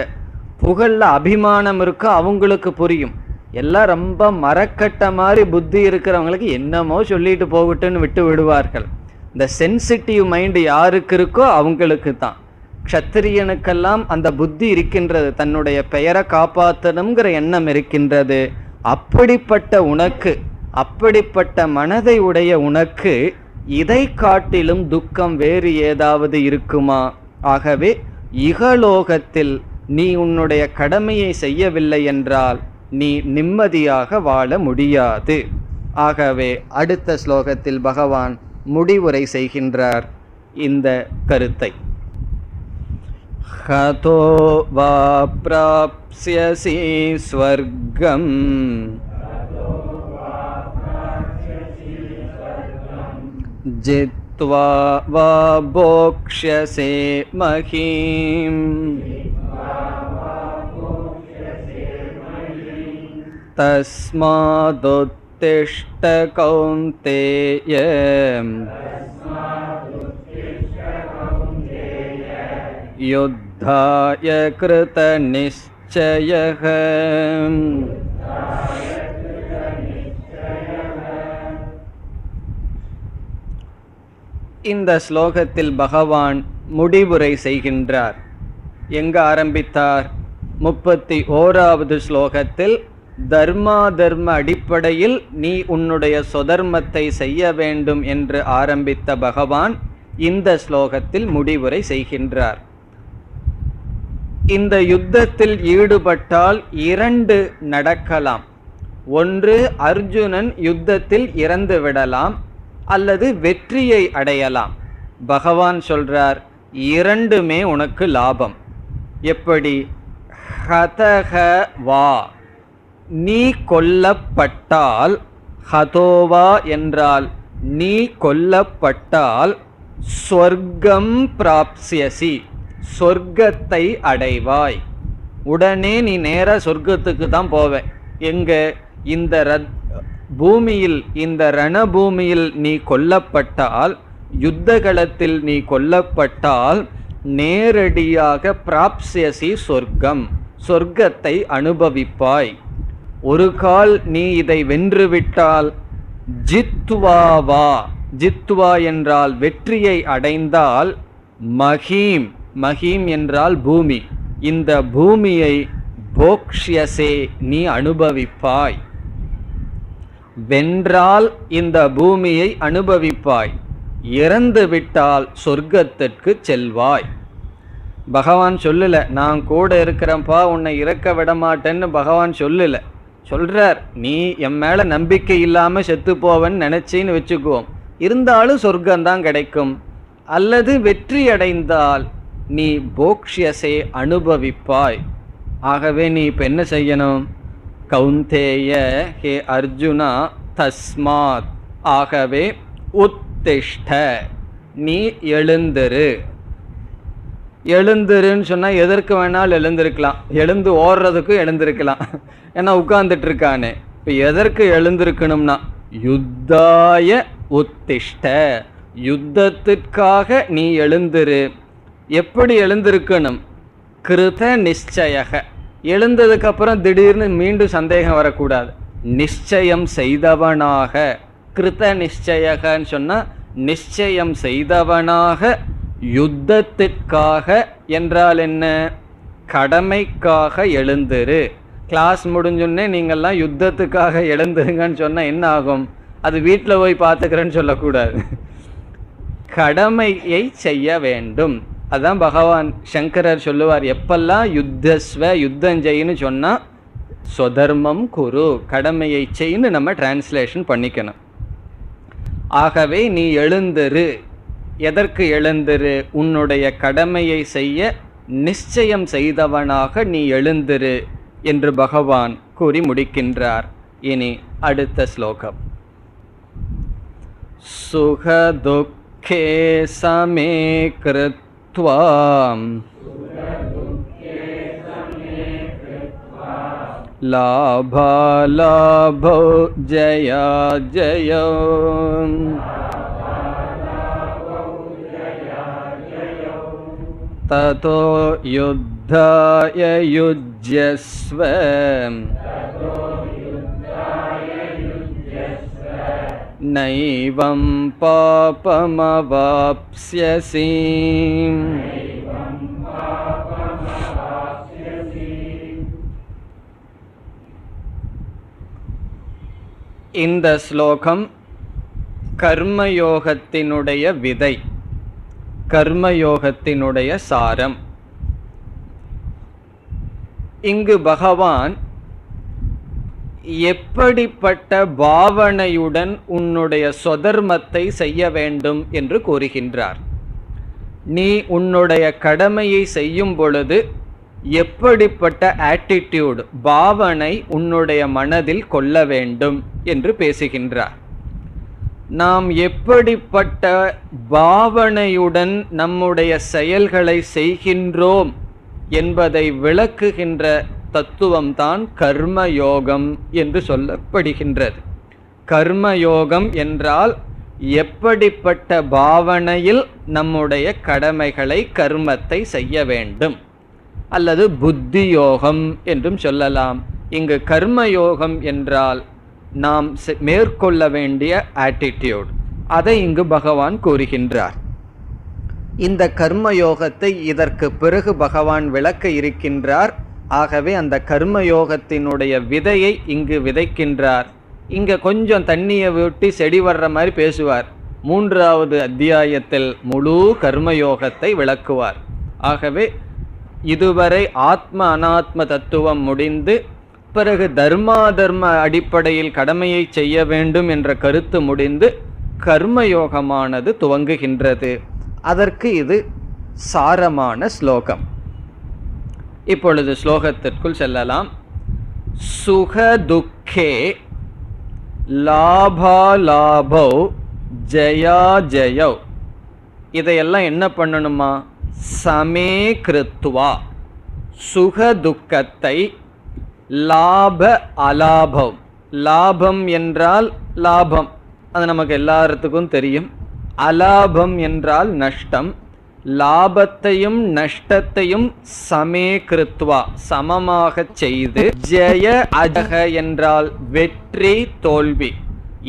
புகழ்ல அபிமானம் இருக்கோ அவங்களுக்கு புரியும். எல்லாம் ரொம்ப மரக்கட்ட மாதிரி புத்தி இருக்கிறவங்களுக்கு என்னமோ சொல்லிட்டு போகட்டுன்னு விட்டு விடுவார்கள். இந்த சென்சிட்டிவ் மைண்டு யாருக்கு இருக்கோ அவங்களுக்கு தான். க்ஷத்திரியனுக்கெல்லாம் அந்த புத்தி இருக்கின்றது, தன்னுடைய பெயரை காப்பாற்றணுங்கிற எண்ணம் இருக்கின்றது. அப்படிப்பட்ட உனக்கு, அப்படிப்பட்ட மனதை உடைய உனக்கு இதை காட்டிலும் துக்கம் வேறு ஏதாவது இருக்குமா? ஆகவே இகலோகத்தில் நீ உன்னுடைய கடமையை செய்யவில்லை என்றால் நீ நிம்மதியாக வாழ முடியாது. ஆகவே அடுத்த ஸ்லோகத்தில் பகவான் முடிவுரை செய்கின்றார் இந்த கருத்தை. ஹதோ வா ப்ராப்ஸ்யசி ஸ்வர்கம் ஜித்வா வா போக்ஷ்யசே மஹீம் தஸ்மாதுத்திஷ்ட கௌந்தேய யுத்தாய கிருத நிச்சயஹ. இந்த ஸ்லோகத்தில் பகவான் முடிவுரை செய்கின்றார். எங்க ஆரம்பித்தார்? 31வது ஸ்லோகத்தில் தர்மா தர்ம அடிப்படையில் நீ உன்னுடைய சொதர்மத்தை செய்ய வேண்டும் என்று ஆரம்பித்த பகவான் இந்த ஸ்லோகத்தில் முடிவுரை செய்கின்றார். இந்த யுத்தத்தில் ஈடுபட்டால் 2 நடக்கலாம். ஒன்று, அர்ஜுனன் யுத்தத்தில் இறந்து விடலாம், அல்லது வெற்றியை அடையலாம். பகவான் சொல்றார், 2மே உனக்கு லாபம். எப்படி? ஹதக வா, நீ கொல்லப்பட்டால், ஹதோவா என்றால் நீ கொல்லப்பட்டால், ஸ்வர்க்கம் பிராப்ஸ்யசி, சொர்க்கத்தை அடைவாய். உடனே நீ நேரா சொர்க்கத்துக்கு தான் போவே. எங்க? இந்த பூமியில், இந்த ரணபூமியில் நீ கொல்லப்பட்டால், யுத்தகளத்தில் நீ கொல்லப்பட்டால், நேரடியாக பிராப்ஸ்யசி சொர்க்கம், சொர்க்கத்தை அனுபவிப்பாய். ஒரு கால் நீ இதை வென்றுவிட்டால், ஜித்வாவா, ஜித்வா என்றால் வெற்றியை அடைந்தால், மஹீம், மஹீம் என்றால் பூமி, இந்த பூமியை போக்ஷ்யசே நீ அனுபவிப்பாய். வென்றால் இந்த பூமியை அனுபவிப்பாய், இறந்து விட்டால் சொர்க்கத்திற்கு செல்வாய். பகவான் சொல்லல நான் கூட இருக்கிறப்பா உன்னை இறக்க விட மாட்டேன்னு பகவான் சொல்லல. சொல்றார், நீ என் மேல நம்பிக்கை இல்லாம செத்து போவன்னு நினைச்சின்னு வச்சுக்குவோம், இருந்தாலும் சொர்க்கம்தான் கிடைக்கும். அல்லது வெற்றி அடைந்தால் நீ போக்ஷ்யசே அனுபவிப்பாய். ஆகவே நீ இப்ப என்ன செய்யணும்? கௌந்தேய, ஹே அர்ஜுனா, தஸ்மாத், ஆகவே உத்திஷ்ட, நீ எழுந்திரு. எழுந்துருன்னு சொன்னா எதற்கு வேணாலும் எழுந்திருக்கலாம், எழுந்து ஓடுறதுக்கும் எழுந்திருக்கலாம், ஏன்னா உட்கார்ந்துட்டு இருக்கானே. இப்ப எதற்கு எழுந்திருக்கணும்னா, யுத்தாய உத்திஷ்ட, யுத்தத்திற்காக நீ எழுந்திரு. எப்படி எழுந்திருக்கணும்? கிருத நிச்சயக, எழுந்ததுக்கு அப்புறம் திடீர்னு மீண்டும் சந்தேகம் வரக்கூடாது. நிச்சயம் செய்தவனாக, கிருத நிச்சயகன்னு சொன்னா நிச்சயம் செய்தவனாக, யுத்தத்திற்காக என்றால் என்ன? கடமைக்காக எழுந்திரு. கிளாஸ் முடிஞ்சோடனே நீங்கள்லாம் யுத்தத்துக்காக எழுந்துருங்கன்னு சொன்னால் என்ன ஆகும்? அது வீட்டில் போய் பார்த்துக்கிறேன்னு சொல்லக்கூடாது, கடமையை செய்ய வேண்டும். அதான் பகவான் சங்கரர் சொல்லுவார், எப்பெல்லாம் யுத்தஸ்வ, யுத்தம் செய்யன்னு சொன்னால் ஸ்வதர்மம் குரு, கடமையை செய்யன்னு நம்ம டிரான்ஸ்லேஷன் பண்ணிக்கணும். ஆகவே நீ எழுந்திரு. எதற்கு எழுந்திரு? உன்னுடைய கடமையை செய்ய நிச்சயம் செய்தவனாக நீ எழுந்திரு என்று பகவான் கூறி முடிக்கின்றார். இனி அடுத்த ஸ்லோகம். சுகதுக்கே சமே கிருத்வாம் லாபாலாபோ ஜயா ஜயோ ததோ யுத்தாய யுஜ்யஸ்வ நைவம் பாபமவாப்ஸ்யசி. இந்த ஸ்லோகம் கர்மயோகத்தினுடைய விதை, கர்மயோகத்தினுடைய சாரம். இங்கு பகவான் எப்படிப்பட்ட பாவனையுடன் உன்னுடைய சொதர்மத்தை செய்ய வேண்டும் என்று கூறுகின்றார். நீ உன்னுடைய கடமையை செய்யும் பொழுது எப்படிப்பட்ட ஆட்டிடியூட், பாவனை உன்னுடைய மனதில் கொள்ள வேண்டும் என்று பேசுகின்றார். நாம் எப்படிப்பட்ட பாவனையுடன் நம்முடைய செயல்களை செய்கின்றோம் என்பதை விளக்குகின்ற தத்துவம்தான் கர்மயோகம் என்று சொல்லப்படுகின்றது. கர்மயோகம் என்றால் எப்படிப்பட்ட பாவனையில் நம்முடைய கடமைகளை, கர்மத்தை செய்ய வேண்டும், அல்லது புத்தி யோகம் என்றும் சொல்லலாம். இங்கு கர்மயோகம் என்றால் நாம் மேற்கொள்ள வேண்டிய ஆட்டிடியூட், அதை இங்கு பகவான் கூறுகின்றார். இந்த கர்மயோகத்தை இதற்கு பிறகு பகவான் விளக்க இருக்கின்றார். ஆகவே அந்த கர்மயோகத்தினுடைய விதையை இங்கு விதைக்கின்றார். இங்க கொஞ்சம் தண்ணியை விட்டு செடி வர்ற மாதிரி பேசுவார். 3வது அத்தியாயத்தில் முழு கர்மயோகத்தை விளக்குவார். ஆகவே இதுவரை ஆத்ம அனாத்ம தத்துவம் முடிந்து, பிறகு தர்மாதர்ம அடிப்படையில் கடமையை செய்ய வேண்டும் என்ற கருத்து முடிந்து கர்மயோகமானது துவங்குகின்றது. அதற்கு இது சாரமான ஸ்லோகம். இப்பொழுது ஸ்லோகத்திற்குள் செல்லலாம். சுகதுக்கே லாபாலாபோ ஜயா ஜயோ, இதையெல்லாம் என்ன பண்ணணுமா? சமே கிருத்வா, சுக துக்கத்தை, லாப அலாபம், லாபம் என்றால் லாபம், அது நமக்கு எல்லாத்துக்கும் தெரியும். அலாபம் என்றால் நஷ்டம். லாபத்தையும் நஷ்டத்தையும் சமே கிருத்வா சமமாக செய்து, ஜெய அஜக என்றால் வெற்றி தோல்வி,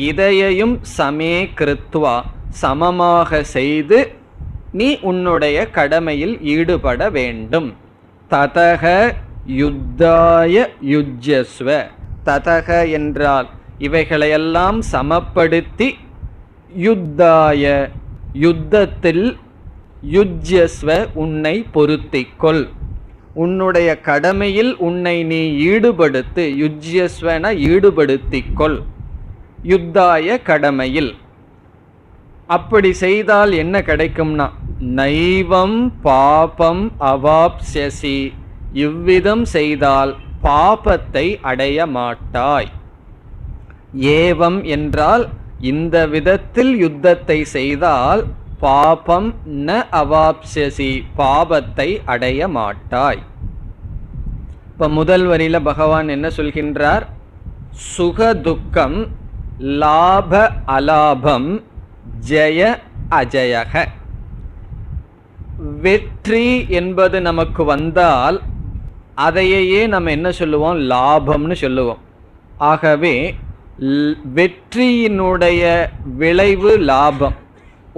இதையையும் சமே கிருத்வா சமமாக செய்து நீ உன்னுடைய கடமையில் ஈடுபட வேண்டும். ததக யுத்தாய யுஜ்யஸ்வ. ததக என்றால் இவைகளையெல்லாம் சமப்படுத்தி, யுத்தாய யுத்தத்தில், யுஜ்யஸ்வ உன்னை பொருத்திக்கொள், உன்னுடைய கடமையில் உன்னை நீ ஈடுபடுத்து. யுஜ்யஸ்வன ஈடுபடுத்திக்கொள், யுத்தாய கடமையில். அப்படி செய்தால் என்ன கிடைக்கும்னா, நைவம் பாபம் அவாப்ஸ்யசி, இவ்விதம் செய்தால் பாபத்தை அடைய மாட்டாய். ஏவம் என்றால் இந்த விதத்தில் யுத்தத்தை செய்தால் பாபம் ந அவாப்ஸ்யசி, பாபத்தை அடைய மாட்டாய். இப்ப முதல் வரியில பகவான் என்ன சொல்கின்றார்? சுக துக்கம், லாப அலாபம், ஜெய அஜயக. வெற்றி என்பது நமக்கு வந்தால் அதையே நம்ம என்ன சொல்லுவோம்? லாபம்னு சொல்லுவோம். ஆகவே வெற்றியினுடைய விளைவு லாபம்.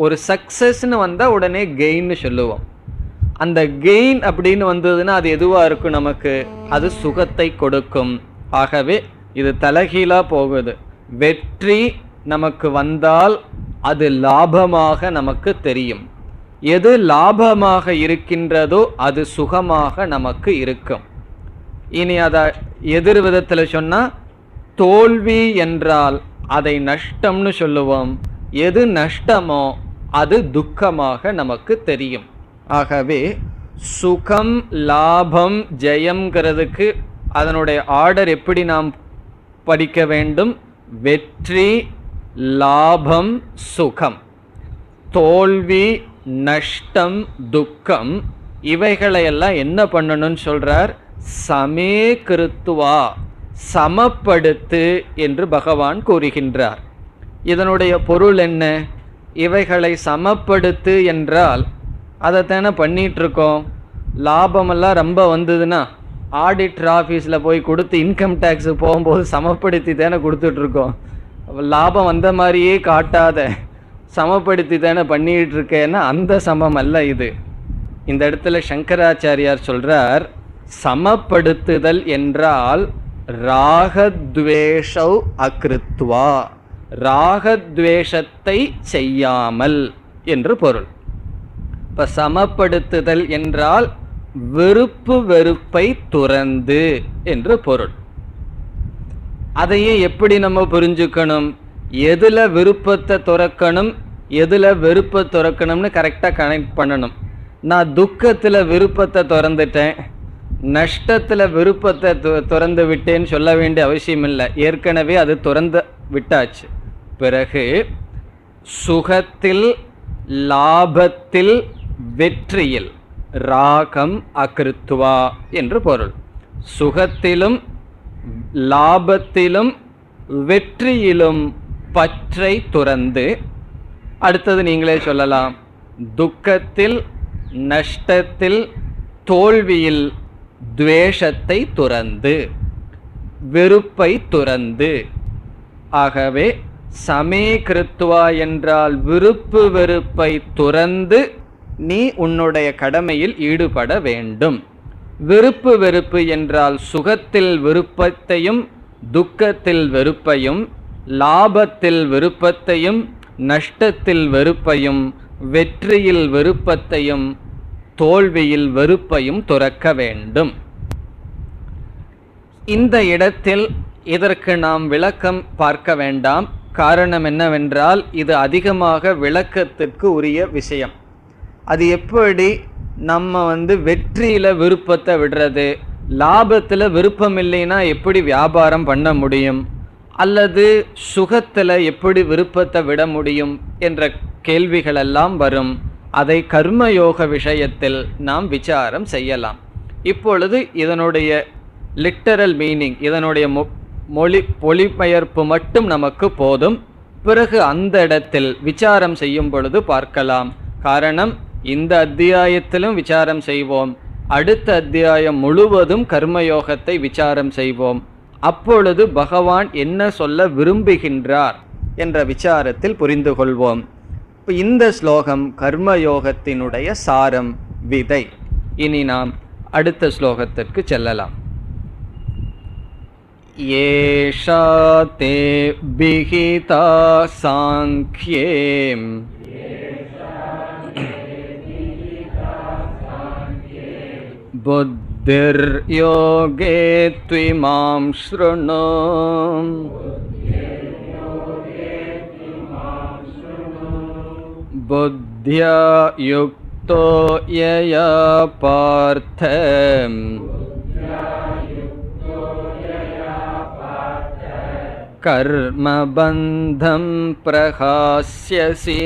ஒரு சக்சஸ்ன்னு வந்தால் உடனே கெயின்னு சொல்லுவோம். அந்த கெயின் அப்படின்னு வந்ததுன்னா அது எதுவாக இருக்கும்? நமக்கு அது சுகத்தை கொடுக்கும். ஆகவே இது தலைகீழாக போகுது. வெற்றி நமக்கு வந்தால் அது லாபமாக நமக்கு தெரியும். எது லாபமாக இருக்கின்றதோ அது சுகமாக நமக்கு இருக்கும். இனி அதை எதிர் விதத்தில் சொன்னால், தோல்வி என்றால் அதை நஷ்டம்னு சொல்லுவோம். எது நஷ்டமோ அது துக்கமாக நமக்கு தெரியும். ஆகவே சுகம், லாபம், ஜெயம்ங்கிறதுக்கு அதனுடைய ஆர்டர் எப்படி நாம் படிக்க வேண்டும்? வெற்றி, லாபம், சுகம், தோல்வி, நஷ்டம், துக்கம், இவைகளையெல்லாம் என்ன பண்ணணும்னு சொல்றார்? சமே கிருத்துவா, சமப்படுத்து என்று பகவான் கூறுகின்றார். இதனுடைய பொருள் என்ன? இவைகளை சமப்படுத்து என்றால் அதைத்தானே பண்ணிட்டு இருக்கோம். லாபமெல்லாம் ரொம்ப வந்ததுன்னா ஆடிட்டர் ஆஃபீஸில் போய் கொடுத்து இன்கம் டேக்ஸு போகும்போது சமப்படுத்தி தானே கொடுத்துட்ருக்கோம். லாபம் வந்த மாதிரியே காட்டாத, சமப்படுத்தி தானே பண்ணிகிட்டு இருக்கேன்னா அந்த சமம் அல்ல இது. இந்த இடத்துல சங்கராச்சாரியார் சொல்றார், சமப்படுத்துதல் என்றால் ராகத்வேஷௌ அக்ருத்வா, ராகத்வேஷத்தை செய்யாமல் என்று பொருள். இப்ப சமப்படுத்துதல் என்றால் வெறுப்பு வெறுப்பை துறந்து என்று பொருள். அதையே எப்படி நம்ம புரிஞ்சுக்கணும்? எதுல விருப்பத்தை துறக்கணும், எதுல வெறுப்பை துறக்கணும்னு கரெக்டாக கனெக்ட் பண்ணணும். நான் துக்கத்தில் விருப்பத்தை திறந்துட்டேன், நஷ்டத்தில் விருப்பத்தை துறந்து விட்டேன்னு சொல்ல வேண்டிய அவசியம் இல்லை. ஏற்கனவே அது துறந்து விட்டாச்சு. பிறகு சுகத்தில், லாபத்தில், வெற்றியில் ராகம் அகிருத்வா என்று பொருள். சுகத்திலும் லாபத்திலும் வெற்றியிலும் பற்றை துறந்து, அடுத்தது நீங்களே சொல்லலாம், துக்கத்தில், நஷ்டத்தில், தோல்வியில் துவேஷத்தை துறந்து, வெறுப்பை துறந்து. ஆகவே சமே கிருத்வா என்றால் விருப்பு வெறுப்பை துறந்து நீ உன்னுடைய கடமையில் ஈடுபட வேண்டும். விருப்பு வெறுப்பு என்றால் சுகத்தில் விருப்பத்தையும் துக்கத்தில் வெறுப்பையும், லாபத்தில் விருப்பத்தையும் நஷ்டத்தில் வெறுப்பையும், வெற்றியில் விருப்பத்தையும் தோல்வியில் வெறுப்பையும் துறக்க வேண்டும். இந்த இடத்தில் இதற்கு நாம் விளக்கம் பார்க்க வேண்டாம். காரணம் என்னவென்றால் இது அதிகமாக விளக்கத்திற்கு உரிய விஷயம். அது எப்படி நம்ம வெற்றியில் விருப்பத்தை விடுறது, லாபத்தில் விருப்பம் இல்லைன்னா எப்படி வியாபாரம் பண்ண முடியும், அல்லது சுகத்தில் எப்படி விருப்பத்தை விட முடியும் என்ற கேள்விகளெல்லாம் வரும். அதை கர்மயோக விஷயத்தில் நாம் விசாரம் செய்யலாம். இப்பொழுது இதனுடைய லிட்டரல் மீனிங், இதனுடைய மொழிபெயர்ப்பு மட்டும் நமக்கு போதும். பிறகு அந்த இடத்தில் விசாரம் செய்யும் பொழுது பார்க்கலாம். காரணம், இந்த அத்தியாயத்திலும் விசாரம் செய்வோம், அடுத்த அத்தியாயம் முழுவதும் கர்மயோகத்தை விசாரம் செய்வோம். அப்பொழுது பகவான் என்ன சொல்ல விரும்புகின்றார் என்ற விசாரத்தில் புரிந்து கொள்வோம். இந்த ஸ்லோகம் கர்மயோகத்தினுடைய சாரம், விதை. இனி நாம் அடுத்த ஸ்லோகத்திற்கு செல்லலாம். ஏஷா தே பிஹிதா சாங்க்யே புத்திர் யோகே த்விமாம் ஸ்ருணு புத்யா யுக்தோ யயா பார்த்த கர்மபந்தம் பிரகாஸ்யசி.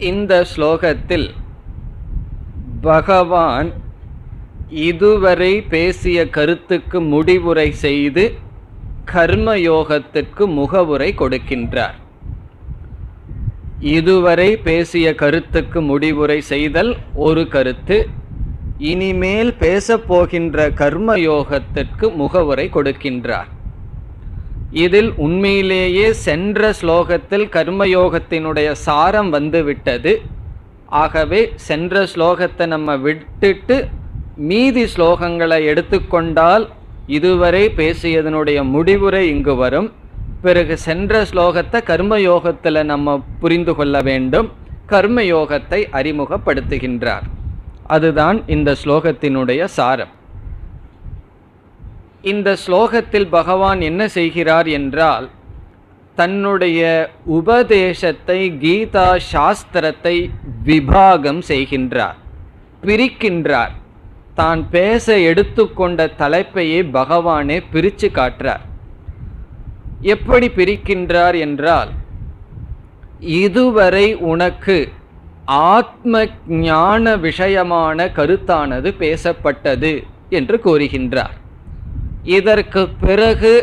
இந்த ஸ்லோகத்தில் பகவான் இதுவரை பேசிய கருத்துக்கு முடிவுரை செய்து கர்மயோகத்திற்கு முகவுரை கொடுக்கின்றார். இதுவரை பேசிய கருத்துக்கு முடிவுரை செய்தல் ஒரு கருத்து. இனிமேல் பேசப்போகின்ற கர்மயோகத்திற்கு முகவுரை கொடுக்கின்றார். இதில் உண்மையிலேயே சென்ற ஸ்லோகத்தில் கர்மயோகத்தினுடைய சாரம் வந்துவிட்டது. ஆகவே சென்ற ஸ்லோகத்தை நம்ம விட்டுட்டு மீதி ஸ்லோகங்களை எடுத்துக்கொண்டால் இதுவரை பேசியதனுடைய முடிவுரை இங்கு வரும். பிறகு சென்ற ஸ்லோகத்தை கர்மயோகத்தில் நம்ம புரிந்து கொள்ள வேண்டும். கர்மயோகத்தை அறிமுகப்படுத்துகின்றார். அதுதான் இந்த ஸ்லோகத்தினுடைய சாரம். இந்த ஸ்லோகத்தில் பகவான் என்ன செய்கிறார் என்றால், தன்னுடைய உபதேசத்தை, கீதா சாஸ்திரத்தை விபாகம் செய்கின்றார், பிரிக்கின்றார். தான் பேச எடுத்துக்கொண்ட தலைப்பையே பகவானே பிரித்து காட்டுறார். எப்படி பிரிக்கின்றார் என்றால், இதுவரை உனக்கு ஆத்ம ஞான விஷயமான கருத்தானது பேசப்பட்டது என்று கூறுகின்றார். இதற்கு பிறகு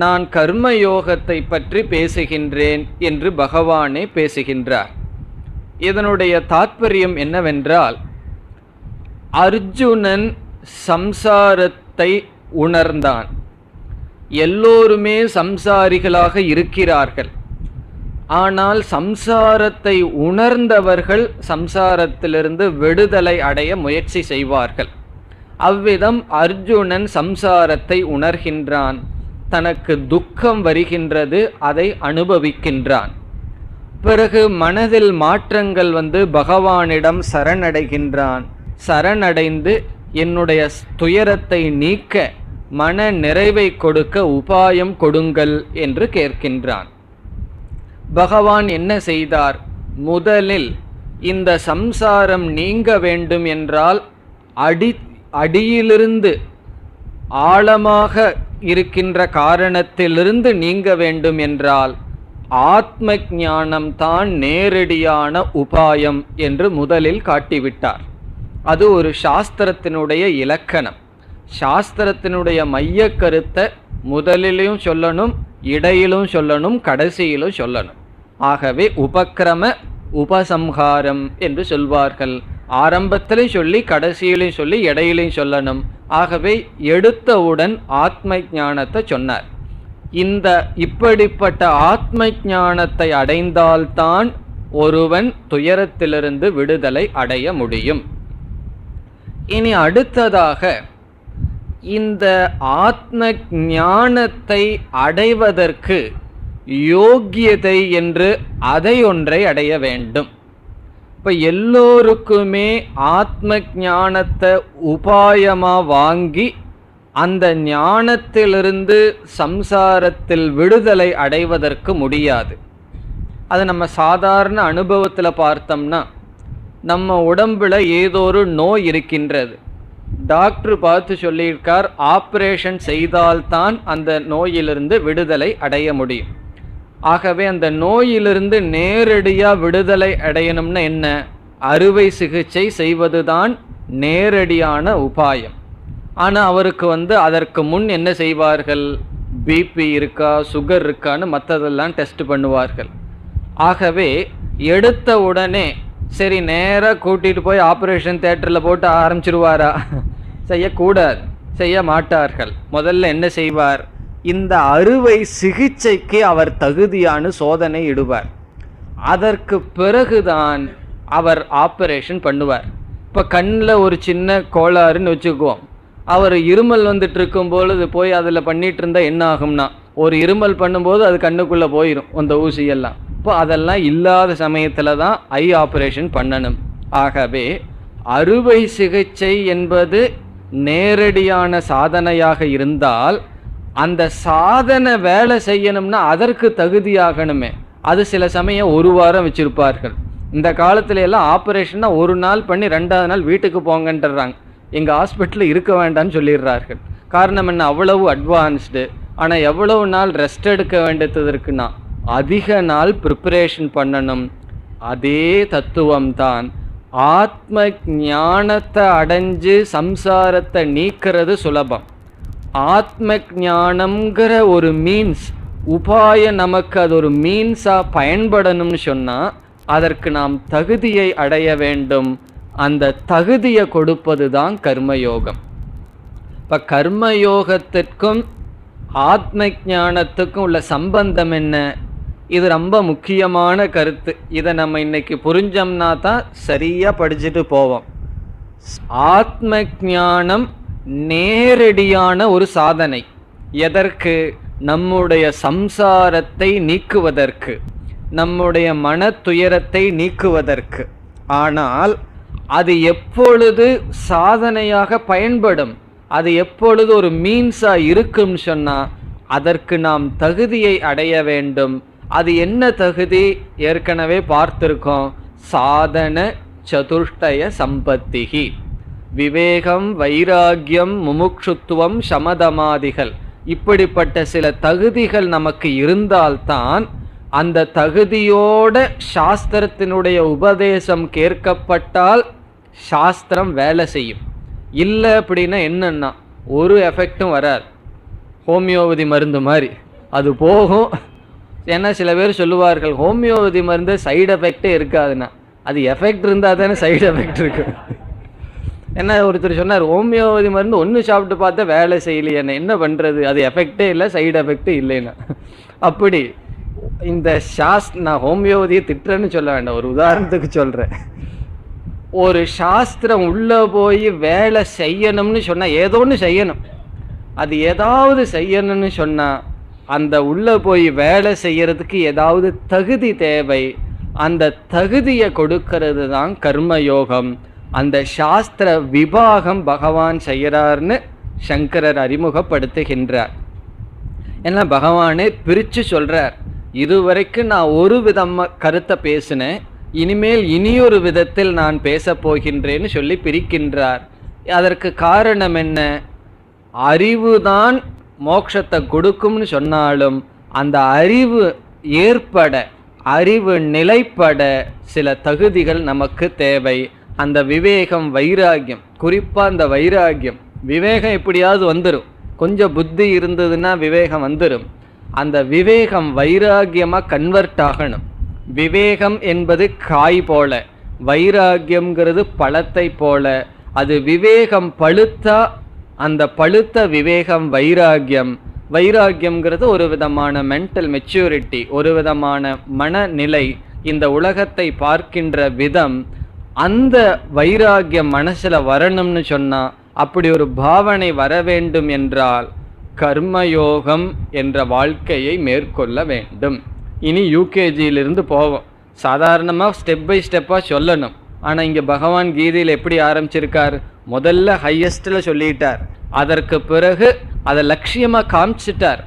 நான் கர்மயோகத்தை பற்றி பேசுகின்றேன் என்று பகவானே பேசுகின்றார். இதனுடைய தாற்பயம் என்னவென்றால், அர்ஜுனன் சம்சாரத்தை உணர்ந்தான். எல்லோருமே சம்சாரிகளாக இருக்கிறார்கள். ஆனால் சம்சாரத்தை உணர்ந்தவர்கள் சம்சாரத்திலிருந்து விடுதலை அடைய முயற்சி செய்வார்கள். அவ்விதம் அர்ஜுனன் சம்சாரத்தை உணர்கின்றான். தனக்கு துக்கம் வருகின்றது, அதை அனுபவிக்கின்றான். பிறகு மனதில் மாற்றங்கள் வந்து பகவானிடம் சரணடைகின்றான். சரணடைந்து என்னுடைய துயரத்தை நீக்க, மன நிறைவை கொடுக்க உபாயம் கொடுங்கள் என்று கேட்கின்றான். பகவான் என்ன செய்தார்? முதலில் இந்த சம்சாரம் நீங்க வேண்டும் என்றால் அடியிலிருந்து ஆழமாக இருக்கின்ற காரணத்திலிருந்து நீங்க வேண்டும் என்றால் ஆத்ம ஞானம்தான் நேரடியான உபாயம் என்று முதலில் காட்டிவிட்டார். அது ஒரு சாஸ்திரத்தினுடைய இலக்கணம். சாஸ்திரத்தினுடைய மைய கருத்தை முதலிலும் சொல்லணும், இடையிலும் சொல்லணும், கடைசியிலும் சொல்லணும். ஆகவே உபக்கிரம உபசம்ஹாரம் என்று சொல்வார்கள். ஆரம்பத்திலையும் சொல்லி கடைசியிலையும் சொல்லி இடையிலையும் சொல்லணும். ஆகவே எடுத்தவுடன் ஆத்ம ஞானத்தை சொன்னார். இந்த இப்படிப்பட்ட ஆத்ம ஞானத்தை அடைந்தால்தான் ஒருவன் துயரத்திலிருந்து விடுதலை அடைய முடியும். இனி அடுத்ததாக இந்த ஆத்ம ஞானத்தை அடைவதற்கு யோக்கியதை என்று அதை ஒன்றை அடைய வேண்டும். இப்போ எல்லோருக்குமே ஆத்ம ஞானத்தை உபாயமாக வாங்கி அந்த ஞானத்திலிருந்து சம்சாரத்தில் விடுதலை அடைவதற்கு முடியாது. அது நம்ம சாதாரண அனுபவத்தில் பார்த்தோம்னா, நம்ம உடம்பில் ஏதோ ஒரு நோய் இருக்கின்றது. டாக்டர் பார்த்து சொல்லியிருக்கார், ஆப்ரேஷன் செய்தால்தான் அந்த நோயிலிருந்து விடுதலை அடைய முடியும். ஆகவே அந்த நோயிலிருந்து நேரடியாக விடுதலை அடையணும்னா என்ன? அறுவை சிகிச்சை செய்வதுதான் நேரடியான உபாயம். ஆனால் அவருக்கு அதற்கு முன் என்ன செய்வார்கள், பிபி இருக்கா சுகர் இருக்கான்னு மற்றதெல்லாம் டெஸ்ட் பண்ணுவார்கள். ஆகவே எடுத்த உடனே சரி நேராக கூட்டிகிட்டு போய் ஆப்ரேஷன் தியேட்டரில் போட்டு ஆரம்பிச்சிருவாரா? செய்யக்கூடாது, செய்ய மாட்டார்கள். முதல்ல என்ன செய்வார், இந்த அறுவை சிகிச்சைக்கு அவர் தகுதியான சோதனை இடுவார். அதற்கு பிறகுதான் அவர் ஆப்ரேஷன் பண்ணுவார். இப்போ கண்ணில் ஒரு சின்ன கோளாறுன்னு வச்சுக்குவோம், அவர் இருமல் வந்துட்டு இருக்கும் பொழுது போய் அதில் பண்ணிட்டு இருந்தால் என்ன ஆகும்னா, ஒரு இருமல் பண்ணும்போது அது கண்ணுக்குள்ளே போயிடும் அந்த ஊசியெல்லாம். இப்போ அதெல்லாம் இல்லாத சமயத்தில் தான் ஐ ஆப்ரேஷன் பண்ணணும். ஆகவே அறுவை சிகிச்சை என்பது நேரடியான சாதனையாக இருந்தால் அந்த சாதனை வேலை செய்யணும்னா அதற்கு தகுதியாகணுமே. அது சில சமயம் ஒரு வாரம் வச்சிருப்பார்கள். இந்த காலத்துல எல்லாம் ஆப்ரேஷன்னா ஒரு நாள் பண்ணி 2வது நாள் வீட்டுக்கு போங்கன்றாங்க. எங்கள் ஹாஸ்பிட்டலில் இருக்க வேண்டாம்னு சொல்லிடுறார்கள். காரணம் என்ன, அவ்வளவு அட்வான்ஸ்டு. ஆனால் எவ்வளவு நாள் ரெஸ்ட் எடுக்க வேண்டியது இருக்குன்னா அதிக நாள் ப்ரிப்பரேஷன் பண்ணணும். அதே தத்துவம்தான் ஆத்ம ஞானத்தை அடைஞ்சு சம்சாரத்தை நீக்கிறது சுலபம். ஆத்ம ஞானம்ங்கிற ஒரு மீன்ஸ் உபாயம் நமக்கு அது ஒரு மீன்ஸாக பயன்படணும்னு சொன்னால் அதற்கு நாம் தகுதியை அடைய வேண்டும். அந்த தகுதியை கொடுப்பது தான் கர்மயோகம். இப்போ கர்மயோகத்திற்கும் ஆத்ம ஞானத்துக்கும் உள்ள சம்பந்தம் என்ன, இது ரொம்ப முக்கியமான கருத்து. இதை நம்ம இன்னைக்கு புரிஞ்சோம்னா தான் சரியாக படிச்சுட்டு போவோம். ஆத்ம ஞானம் நேரடியான ஒரு சாதனை. எதற்கு, நம்முடைய சம்சாரத்தை நீக்குவதற்கு, நம்முடைய மன துயரத்தை நீக்குவதற்கு. ஆனால் அது எப்பொழுது சாதனையாக பயன்படும், அது எப்பொழுது ஒரு மீன்ஸாக இருக்கும்னு சொன்னால் அதற்கு நாம் தகுதியை அடைய வேண்டும். அது என்ன தகுதி, ஏற்கனவே பார்த்திருக்கோம். சாதன சதுஷ்டய சம்பத்திகி, விவேகம் வைராகியம் முமுட்சுத்துவம் சமதமாதிகள், இப்படிப்பட்ட சில தகுதிகள் நமக்கு இருந்தால்தான் அந்த தகுதியோட சாஸ்திரத்தினுடைய உபதேசம் கேட்கப்பட்டால் சாஸ்திரம் வேலை செய்யும். இல்லை அப்படின்னா என்னன்னா ஒரு எஃபெக்டும் வராது. ஹோமியோபதி மருந்து மாதிரி அது போகும். ஏன்னா சில பேர் சொல்லுவார்கள் ஹோமியோபதி மருந்து சைடு எஃபெக்டே இருக்காதுன்னா, அது எஃபெக்ட் இருந்தால் தானே சைடு எஃபெக்ட் இருக்கு. என்ன ஒருத்தர் சொன்னார், ஹோமியோபதி மருந்து ஒன்று சாப்பிட்டு பார்த்தா வேலை செய்யலையே, என்ன பண்ணுறது, அது எஃபெக்டே இல்லை சைடு எஃபெக்டே இல்லைன்னா. அப்படி இந்த நான் ஹோமியோபதியை திட்டுறேன்னு சொல்ல வேண்டாம், ஒரு உதாரணத்துக்கு சொல்கிறேன். ஒரு சாஸ்திரம் உள்ளே போய் வேலை செய்யணும்னு சொன்னால் ஏதோ ஒன்று செய்யணும். அது ஏதாவது செய்யணும்னு சொன்னால் அந்த உள்ளே போய் வேலை செய்யறதுக்கு ஏதாவது தகுதி தேவை. அந்த தகுதியை கொடுக்கறது தான் கர்மயோகம். அந்த சாஸ்திர விபாகம் பகவான் செய்கிறார்னு சங்கரர் அறிமுகப்படுத்துகின்றார். ஏன்னா பகவானே பிரித்து சொல்கிறார், இதுவரைக்கும் நான் ஒரு விதமாக கருத்தை பேசினேன், இனிமேல் இனியொரு விதத்தில் நான் பேசப் போகின்றேன்னு சொல்லி பிரிக்கின்றார். அதற்கு காரணம் என்ன, அறிவுதான் மோட்சத்தை கொடுக்கும்னு சொன்னாலும் அந்த அறிவு ஏற்பட, அறிவு நிலைப்பட சில தகுதிகள் நமக்கு தேவை. அந்த விவேகம் வைராகியம், குறிப்பாக அந்த வைராகியம், விவேகம் எப்படியாவது வந்துடும், கொஞ்சம் புத்தி இருந்ததுன்னா விவேகம் வந்துடும். அந்த விவேகம் வைராகியமாக கன்வெர்ட் ஆகணும். விவேகம் என்பது காய் போல, வைராகியம்ங்கிறது பழத்தை போல. அது விவேகம் பழுத்தா அந்த பழுத்த விவேகம் வைராகியம். வைராகியம்ங்கிறது ஒரு விதமான மென்டல் மெச்சூரிட்டி, ஒரு விதமான மனநிலை, இந்த உலகத்தை பார்க்கின்ற விதம். அந்த வைராகியம் மனசில் வரணும்னு சொன்னால், அப்படி ஒரு பாவனை வர வேண்டும் என்றால் கர்மயோகம் என்ற வாழ்க்கையை மேற்கொள்ள வேண்டும். இனி யூகேஜியிலிருந்து போவோம். சாதாரணமாக ஸ்டெப் பை ஸ்டெப்பாக சொல்லணும். ஆனால் இங்கே பகவான் கீதையில் எப்படி ஆரம்பிச்சிருக்கார், முதல்ல ஹையஸ்டில் சொல்லிட்டார், அதற்கு பிறகு அதை லட்சியமாக காமிச்சிட்டார்.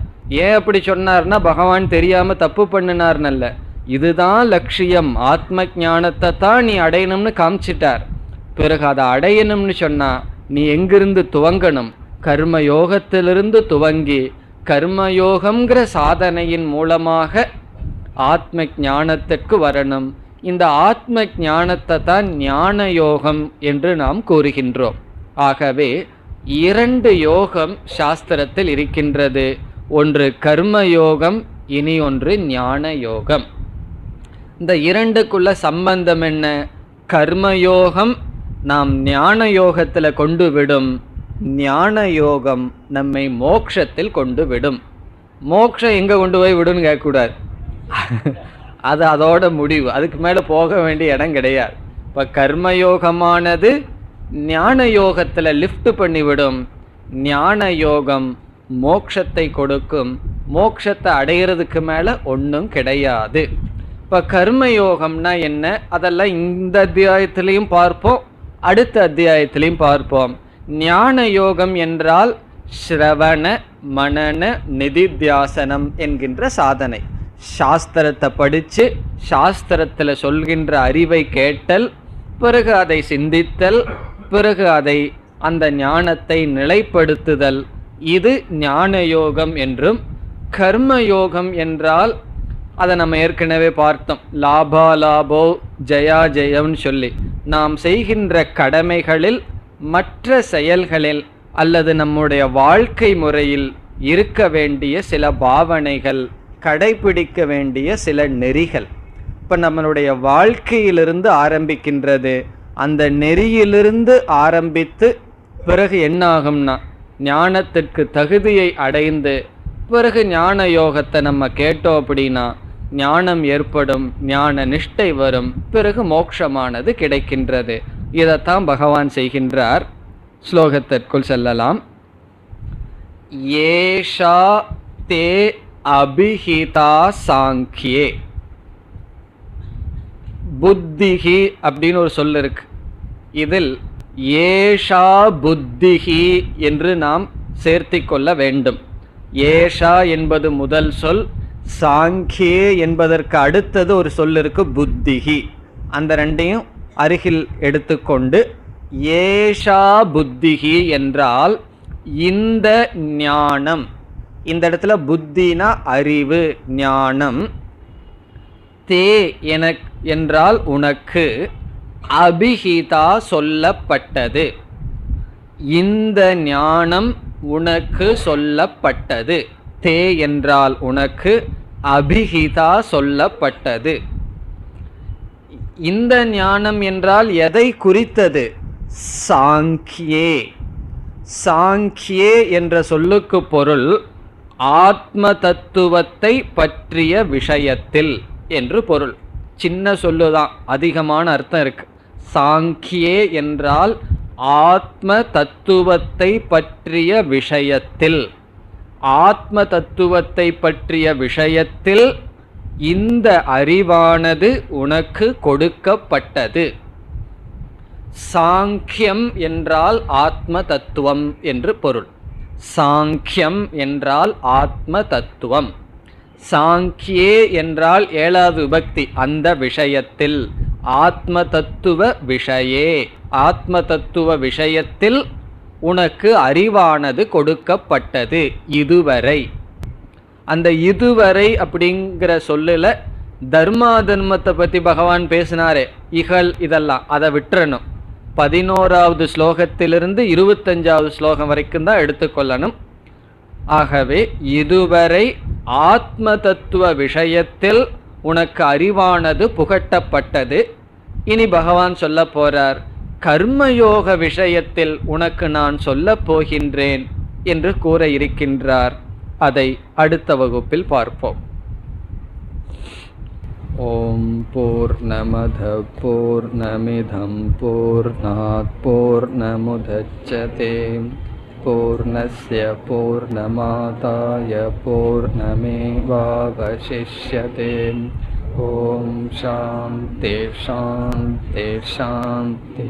ஏன் அப்படி சொன்னார்னா பகவான் தெரியாமல் தப்பு பண்ணினார்னல்ல, இதுதான் லட்சியம், ஆத்ம ஞானத்தை தான் நீ அடையணும்னு காமிச்சிட்டார். பிறகு அதை அடையணும்னு சொன்னால் நீ எங்கிருந்து துவங்கணும், கர்மயோகத்திலிருந்து துவங்கி கர்மயோகம்ங்கிற சாதனையின் மூலமாக ஆத்ம ஞானத்திற்கு வரணும். இந்த ஆத்ம ஞானத்தை தான் ஞான யோகம் என்று நாம் கூறுகின்றோம். ஆகவே 2 யோகம் சாஸ்திரத்தில் இருக்கின்றது. ஒன்று கர்ம யோகம், இனி ஒன்று ஞான யோகம். இந்த 2க்குள்ள சம்பந்தம் என்ன? கர்மயோகம் நாம் ஞான யோகத்தில் கொண்டு விடும், ஞான யோகம் நம்மை மோட்சத்தில் கொண்டு விடும். மோட்சம் எங்கே கொண்டு போய் விடுன்னு கேட்கக்கூடாது, அது அதோட முடிவு, அதுக்கு மேலே போக வேண்டிய இடம் கிடையாது. இப்போ கர்மயோகமானது ஞான யோகத்தில் லிஃப்ட் பண்ணிவிடும். ஞான யோகம் மோட்சத்தை கொடுக்கும். மோட்சத்தை அடையிறதுக்கு மேலே ஒன்றும் கிடையாது. இப்போ கர்மயோகம்னா என்ன, அதெல்லாம் இந்த அத்தியாயத்திலையும் பார்ப்போம், அடுத்த அத்தியாயத்திலையும் பார்ப்போம். ஞான யோகம் என்றால் ஸ்ரவண மனன நிதித்தியாசனம் என்கின்ற சாதனை. சாஸ்திரத்தை படித்து சாஸ்திரத்தில் சொல்கின்ற அறிவை கேட்டல், பிறகு அதை சிந்தித்தல், பிறகு அதை அந்த ஞானத்தை நிலைப்படுத்துதல், இது ஞான யோகம் என்றும். கர்மயோகம் என்றால் அதை நம்ம ஏற்கனவே பார்த்தோம், லாபா லாபோ ஜயா ஜெயம்னு சொல்லி நாம் செய்கின்ற கடமைகளில், மற்ற செயல்களில் அல்லது நம்முடைய வாழ்க்கை முறையில் இருக்க வேண்டிய சில பாவனைகள், கடைபிடிக்க வேண்டிய சில நெறிகள். இப்போ நம்மளுடைய வாழ்க்கையிலிருந்து ஆரம்பிக்கின்றது. அந்த நெறியிலிருந்து ஆரம்பித்து பிறகு என்ன ஆகும்னா ஞானத்திற்கு தகுதியை அடைந்து பிறகு ஞான யோகத்தை நம்ம கேட்டோம் அப்படின்னா ஞானம் ஏற்படும், ஞான நிஷ்டை வரும், பிறகு மோட்சமானது கிடைக்கின்றது. இதைத்தான் பகவான் செய்கின்றார். ஸ்லோகத்திற்குள் செல்லலாம். ஏஷா தே அபிஹிதா சாங்கியே. புத்திஹி அப்படின்னு ஒரு சொல் இருக்கு. இதில் ஏஷா புத்திஹி என்று நாம் சேர்த்தி கொள்ள வேண்டும். ஏஷா என்பது முதல் சொல், சாங்கியே என்பதற்கு அடுத்தது ஒரு சொல் இருக்கு புத்திஹி. அந்த ரெண்டையும் அருகில் எடுத்துக்கொண்டு ஏஷா புத்திஹி என்றால் இந்த ஞானம். இந்த இடத்துல புத்தினா அறிவு, ஞானம். தே என்றால் உனக்கு, அபிஹிதா சொல்லப்பட்டது. இந்த ஞானம் உனக்கு சொல்லப்பட்டது. தே என்றால் உனக்கு, அபிஹிதா சொல்லப்பட்டது. இந்த ஞானம் என்றால் எதை குறித்தது? சாங்கியே. சாங்கியே என்ற சொல்லுக்கு பொருள் ஆத்ம தத்துவத்தை பற்றிய விஷயத்தில் என்று பொருள். சின்ன சொல்லுதான், அதிகமான அர்த்தம் இருக்கு. சாங்கியே என்றால் ஆத்ம தத்துவத்தை பற்றிய விஷயத்தில். ஆத்ம தத்துவத்தை பற்றிய விஷயத்தில் இந்த அறிவானது உனக்கு கொடுக்கப்பட்டது. சாங்கியம் என்றால் ஆத்ம தத்துவம் என்று பொருள். சாங்கியம் என்றால் ஆத்ம தத்துவம். சாங்கியே என்றால் 7வது விபக்தி, அந்த விஷயத்தில். ஆத்ம தத்துவ விஷயே, ஆத்ம தத்துவ விஷயத்தில் உனக்கு அறிவானது கொடுக்கப்பட்டது இதுவரை. அந்த இதுவரை அப்படிங்கிற சொல்லுல தர்மாதர்மத்தை பற்றி பகவான் பேசினாரே, இகல் இதெல்லாம் அதை விட்டுறணும். 11வது ஸ்லோகத்திலிருந்து 25வது ஸ்லோகம் வரைக்கும் தான் எடுத்துக்கொள்ளணும். ஆகவே இதுவரை ஆத்ம தத்துவ விஷயத்தில் உனக்கு அறிவானது புகட்டப்பட்டது. இனி பகவான் சொல்ல போறார், கர்மயோக விஷயத்தில் உனக்கு நான் சொல்ல போகின்றேன் என்று கூற இருக்கின்றார். அதை அடுத்த வகுப்பில் பார்ப்போம். ஓம் பூர்ணமத பூர்ணமிதம் பூர்ணாத் பூர்ணமுதச்யதே பூர்ணஸ்ய பூர்ணமாதாய பூர்ணமேவாவசிஷ்யதே. ஓம் சாந்தி சாந்தி சாந்தி.